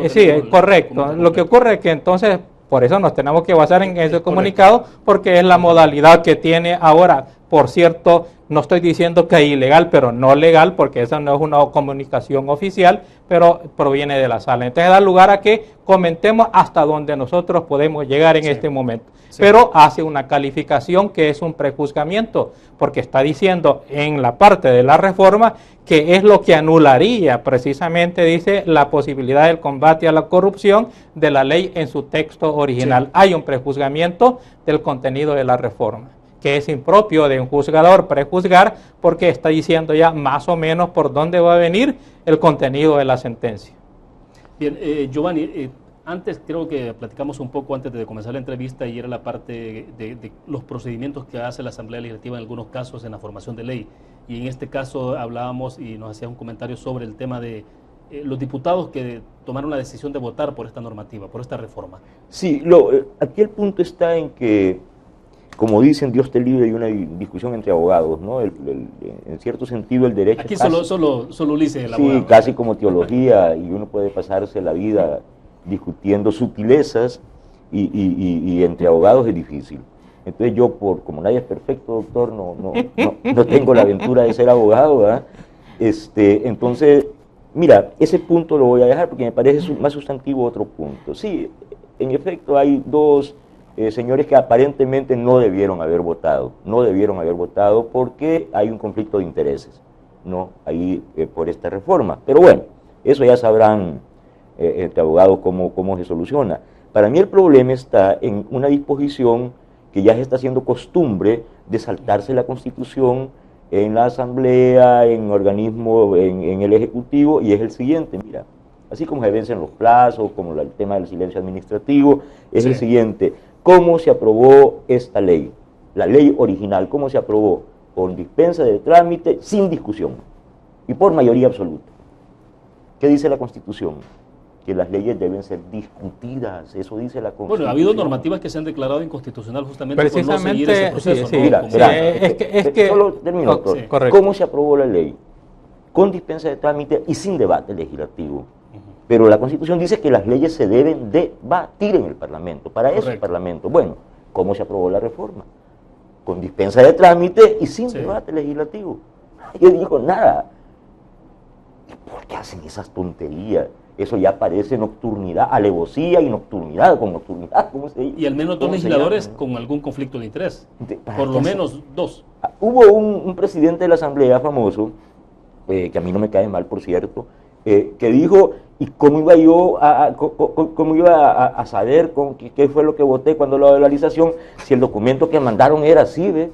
correcto. Lo que ocurre es que entonces, por eso nos tenemos que basar en ese comunicado, porque es la modalidad que tiene ahora por cierto, no estoy diciendo que es ilegal, pero no legal, porque esa no es una comunicación oficial, pero proviene de la sala. Entonces da lugar a que comentemos hasta donde nosotros podemos llegar en este momento. Sí. Pero hace una calificación que es un prejuzgamiento, porque está diciendo en la parte de la reforma que es lo que anularía, precisamente dice, la posibilidad del combate a la corrupción de la ley en su texto original. Sí. Hay un prejuzgamiento del contenido de la reforma, que es impropio de un juzgador prejuzgar, porque está diciendo ya más o menos por dónde va a venir el contenido de la sentencia. Bien, Giovanni, antes creo que platicamos un poco antes de comenzar la entrevista y era la parte de los procedimientos que hace la Asamblea Legislativa en algunos casos en la formación de ley. Y en este caso hablábamos y nos hacía un comentario sobre el tema de los diputados que tomaron la decisión de votar por esta normativa, por esta reforma. Sí, aquí el punto está en que, como dicen, Dios te libre, hay una discusión entre abogados, ¿no? En cierto sentido el derecho... Aquí casi, solo Ulises el abogado. Sí, casi como teología, y uno puede pasarse la vida discutiendo sutilezas, y entre abogados es difícil. Entonces yo, como nadie es perfecto, doctor, no tengo la aventura de ser abogado, ¿verdad? Entonces, mira, ese punto lo voy a dejar porque me parece más sustantivo otro punto. Sí, en efecto hay dos... señores que aparentemente no debieron haber votado porque hay un conflicto de intereses, ¿no? Ahí por esta reforma. Pero bueno, eso ya sabrán entre abogados cómo se soluciona. Para mí el problema está en una disposición que ya se está haciendo costumbre de saltarse la Constitución en la Asamblea, en organismos, en el Ejecutivo, y es el siguiente, mira, así como se vencen los plazos, como el tema del silencio administrativo, es el siguiente. ¿Cómo se aprobó esta ley? La ley original, ¿cómo se aprobó? Por dispensa de trámite, sin discusión, y por mayoría absoluta. ¿Qué dice la Constitución? Que las leyes deben ser discutidas, eso dice la Constitución. Bueno, ha habido normativas que se han declarado inconstitucional justamente por no seguir ese proceso. Sí, ¿no? Solo termino, doctor. Sí. ¿Cómo se aprobó la ley? Con dispensa de trámite y sin debate legislativo. Pero la Constitución dice que las leyes se deben debatir en el Parlamento, para eso el Parlamento. Bueno, ¿cómo se aprobó la reforma? Con dispensa de trámite y sin debate legislativo. Yo digo, nada. ¿Por qué hacen esas tonterías? Eso ya parece nocturnidad, alevosía y nocturnidad, con nocturnidad. Y al menos dos legisladores con algún conflicto de interés, por lo menos dos. Hubo un presidente de la Asamblea famoso, que a mí no me cae mal, por cierto, que dijo, ¿y cómo iba yo cómo iba a saber qué fue lo que voté cuando la dolarización si el documento que mandaron era así, ¿ves?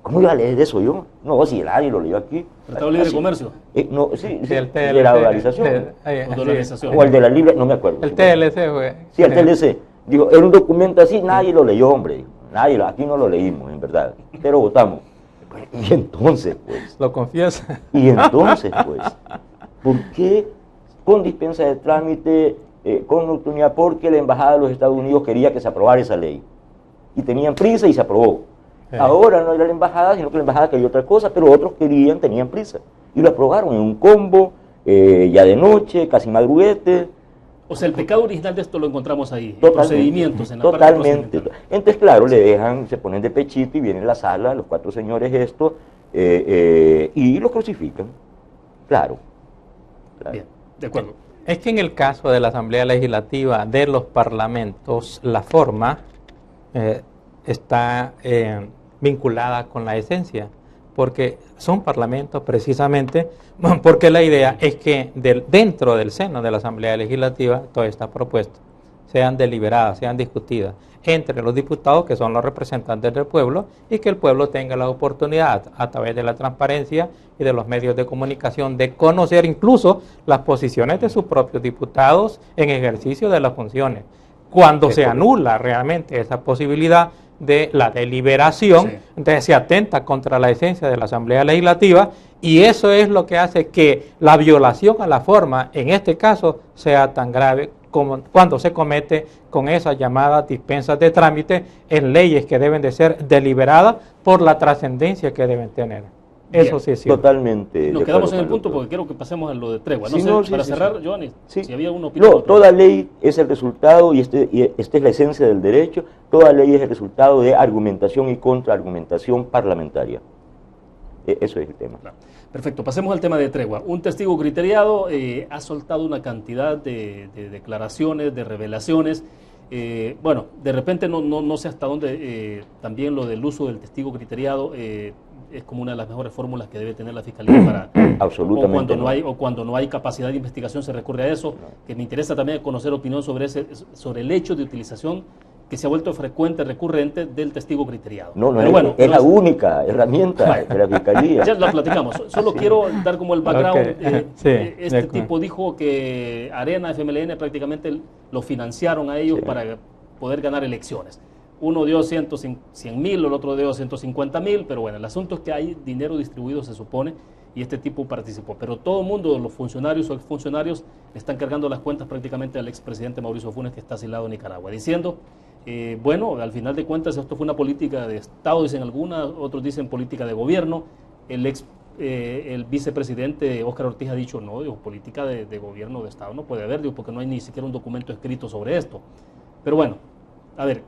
¿Cómo iba a leer eso yo? No, si el ARI lo leyó aquí. ¿Tratado Libre de Comercio? No, sí, de la dolarización. O el de la libre, no me acuerdo. El TLC, güey. Sí, el TLC. Digo, era un documento así, nadie lo leyó, hombre. Aquí no lo leímos, en verdad. Pero votamos. Y entonces, pues. Lo confieso. Y entonces, pues, ¿por qué con dispensa de trámite, con nocturnidad? Porque la Embajada de los Estados Unidos quería que se aprobara esa ley. Y tenían prisa y se aprobó. Ahora no era la embajada, sino que la embajada quería otra cosa, pero otros tenían prisa. Y lo aprobaron en un combo, ya de noche, casi madruguete. O sea, el pecado original de esto lo encontramos ahí, procedimientos en la totalmente. Entonces, claro, le dejan, se ponen de pechito y viene a la sala, los cuatro señores estos, y los crucifican. Claro. Bien, de acuerdo. Es que en el caso de la Asamblea Legislativa, de los parlamentos, la forma está vinculada con la esencia, porque son parlamentos precisamente, porque la idea es que dentro del seno de la Asamblea Legislativa todas estas propuestas sean deliberadas, sean discutidas entre los diputados, que son los representantes del pueblo, y que el pueblo tenga la oportunidad, a través de la transparencia y de los medios de comunicación, de conocer incluso las posiciones de sus propios diputados en ejercicio de las funciones. Cuando se anula realmente esa posibilidad de la deliberación, entonces se atenta contra la esencia de la Asamblea Legislativa, y eso es lo que hace que la violación a la forma, en este caso, sea tan grave como cuando se comete con esas llamadas dispensas de trámite en leyes que deben de ser deliberadas por la trascendencia que deben tener. Eso sí es cierto. Totalmente. Nos quedamos en el punto porque quiero que pasemos a lo de tregua. No sé, para cerrar, Giovanni, si había una opinión. No, toda ley es el resultado, y esta es la esencia del derecho, toda ley es el resultado de argumentación y contraargumentación parlamentaria. Eso es el tema. Claro. Perfecto, pasemos al tema de tregua. Un testigo criteriado ha soltado una cantidad de declaraciones, de revelaciones. Bueno, de repente no sé hasta dónde también lo del uso del testigo criteriado es como una de las mejores fórmulas que debe tener la Fiscalía para... Absolutamente. O cuando no hay capacidad de investigación se recurre a eso. Que me interesa también conocer opinión sobre el hecho de utilización que se ha vuelto frecuente, recurrente, del testigo criteriado. Es la única herramienta de la Fiscalía. Ya la platicamos, solo quiero dar como el background. Okay. Este tipo dijo que Arena, FMLN, prácticamente lo financiaron a ellos para poder ganar elecciones. Uno dio 100.000, el otro dio 150.000, pero bueno, el asunto es que hay dinero distribuido, se supone, y este tipo participó. Pero todo el mundo, los funcionarios o exfuncionarios, están cargando las cuentas prácticamente al expresidente Mauricio Funes, que está asilado en Nicaragua, diciendo... bueno, al final de cuentas esto fue una política de Estado, dicen algunas, otros dicen política de gobierno. El vicepresidente Óscar Ortiz ha dicho, no, digo, política de gobierno de Estado no puede haber, digo, porque no hay ni siquiera un documento escrito sobre esto. Pero bueno, a ver.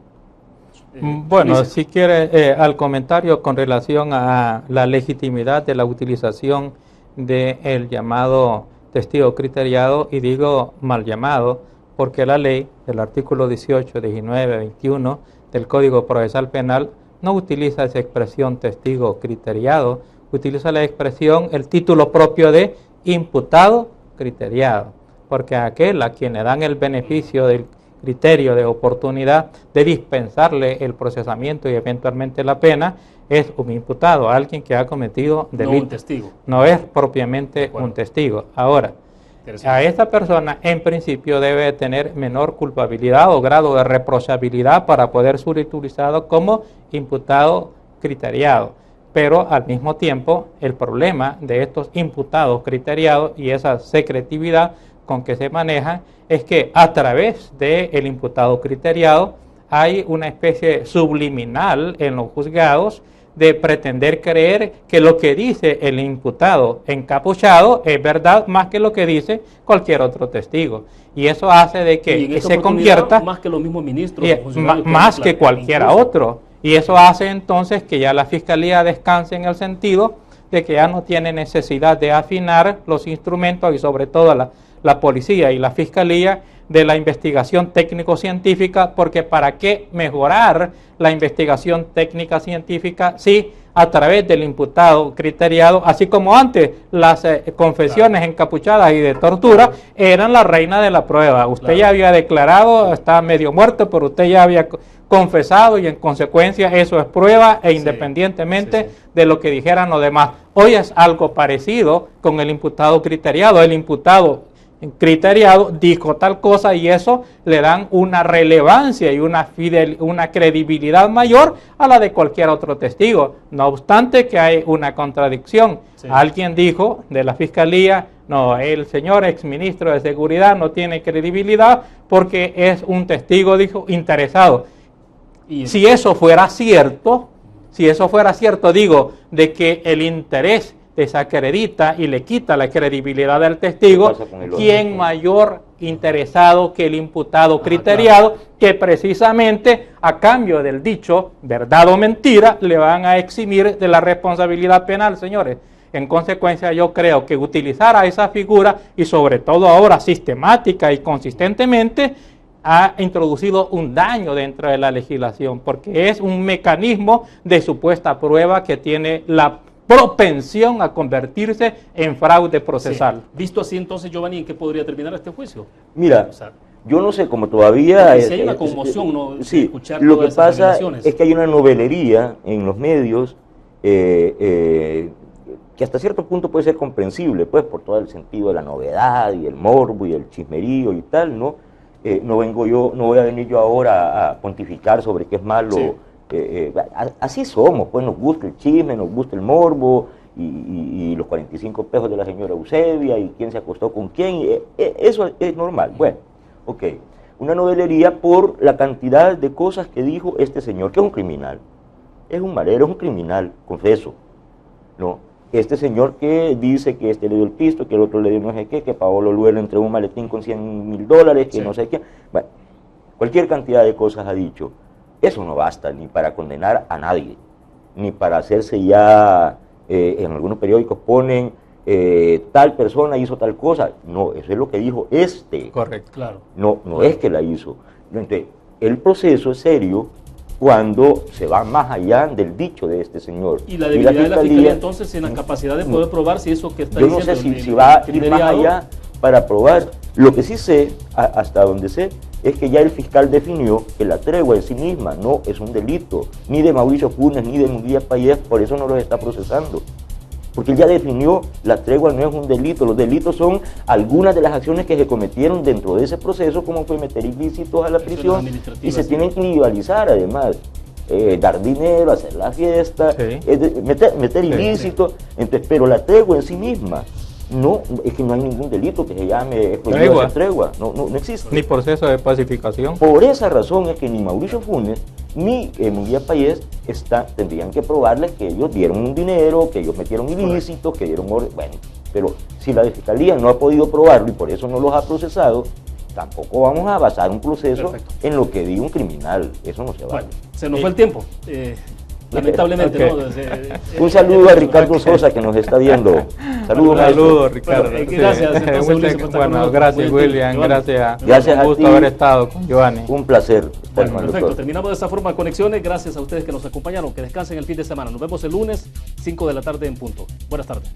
Bueno, si quiere, al comentario con relación a la legitimidad de la utilización del llamado testigo criteriado, y digo mal llamado, porque la ley, el artículo 18, 19, 21 del Código Procesal Penal no utiliza esa expresión testigo criteriado, utiliza la expresión, el título propio de imputado criteriado, porque aquel a quien le dan el beneficio del criterio de oportunidad de dispensarle el procesamiento y eventualmente la pena es un imputado, alguien que ha cometido delito. No un testigo. No es propiamente un testigo. Ahora, a esta persona en principio debe tener menor culpabilidad o grado de reprochabilidad para poder ser utilizado como imputado criteriado. Pero al mismo tiempo el problema de estos imputados criteriados y esa secretividad con que se manejan es que a través del imputado criteriado hay una especie subliminal en los juzgados de pretender creer que lo que dice el imputado encapuchado es verdad más que lo que dice cualquier otro testigo. Y eso hace de que se convierta más que los mismos ministros, más que cualquiera otro. Y eso hace entonces que ya la Fiscalía descanse en el sentido de que ya no tiene necesidad de afinar los instrumentos y sobre todo la policía y la Fiscalía de la investigación técnico-científica, porque ¿para qué mejorar la investigación técnica-científica si a través del imputado criteriado, así como antes las confesiones encapuchadas y de tortura eran la reina de la prueba? Usted ya había declarado, está medio muerto, pero usted ya había confesado y en consecuencia eso es prueba e independientemente de lo que dijeran los demás. Hoy es algo parecido con el imputado criteriado. El imputado criteriado dijo tal cosa y eso le dan una relevancia y una credibilidad mayor a la de cualquier otro testigo. No obstante que hay una contradicción. Alguien dijo de la Fiscalía, no, el señor exministro de Seguridad no tiene credibilidad porque es un testigo, dijo, interesado. Si eso fuera cierto, digo, de que el interés desacredita y le quita la credibilidad del testigo, ¿quién mayor interesado que el imputado criteriado, que precisamente a cambio del dicho verdad o mentira le van a eximir de la responsabilidad penal, señores? En consecuencia, yo creo que utilizar a esa figura, y sobre todo ahora sistemática y consistentemente, ha introducido un daño dentro de la legislación, porque es un mecanismo de supuesta prueba que tiene la propensión a convertirse en fraude procesal. Visto así, entonces, Giovanni, ¿en qué podría terminar este juicio? Mira, yo no sé, como todavía... Si hay una conmoción, ¿no? Sí, escuchar lo que pasa es que hay una novelería en los medios que hasta cierto punto puede ser comprensible, pues, por todo el sentido de la novedad y el morbo y el chismerío y tal, ¿no? No voy a venir yo ahora a pontificar sobre qué es malo. Sí. Así somos, pues nos gusta el chisme, nos gusta el morbo y los 45 pesos de la señora Eusebia y quién se acostó con quién, eso es normal. Bueno, ok, una novelería por la cantidad de cosas que dijo este señor, que es un criminal, es un marero, es un criminal, confeso, ¿no? este señor que dice que este le dio el pisto, que el otro le dio no sé qué, que Paolo Luer le entregó un maletín con $100,000, que no sé qué. Bueno, cualquier cantidad de cosas ha dicho. Eso no basta ni para condenar a nadie, ni para hacerse ya, en algunos periódicos ponen, tal persona hizo tal cosa. No, eso es lo que dijo este. Correcto. Claro. No es que la hizo. Entonces, el proceso es serio cuando se va más allá del dicho de este señor. Y la debilidad de la Fiscalía entonces en la capacidad de poder probar si eso que está diciendo... diciendo... Yo no sé si va a ir más allá para probar. Lo que sí sé, hasta donde sé, es que ya el fiscal definió que la tregua en sí misma no es un delito, ni de Mauricio Funes, ni de Munguía Payés, por eso no los está procesando. Porque él ya definió, la tregua no es un delito, los delitos son algunas de las acciones que se cometieron dentro de ese proceso, como fue meter ilícitos a la prisión, y se tienen que individualizar además, dar dinero, hacer la fiesta, sí. meter ilícitos, entonces, pero la tregua en sí misma, no, es que no hay ningún delito que se llame tregua, no existe. Ni proceso de pacificación. Por esa razón es que ni Mauricio Funes ni Munguía Payés tendrían que probarles que ellos dieron un dinero, que ellos metieron ilícitos, que dieron... Bueno, pero si la Fiscalía no ha podido probarlo y por eso no los ha procesado, tampoco vamos a basar un proceso en lo que diga un criminal. Eso no se vale. Bueno, se nos fue el tiempo. Lamentablemente, okay. ¿no? Un saludo a Ricardo Sosa que nos está viendo. Saludos, Ricardo. Bueno, gracias. Entonces, bueno, gracias, William. Gracias a un gusto ti. haber estado con Giovanni. Un placer. Bueno, perfecto. Terminamos de esta forma Conexiones. Gracias a ustedes que nos acompañaron. Que descansen el fin de semana. Nos vemos el lunes, 5 de la tarde en punto. Buenas tardes.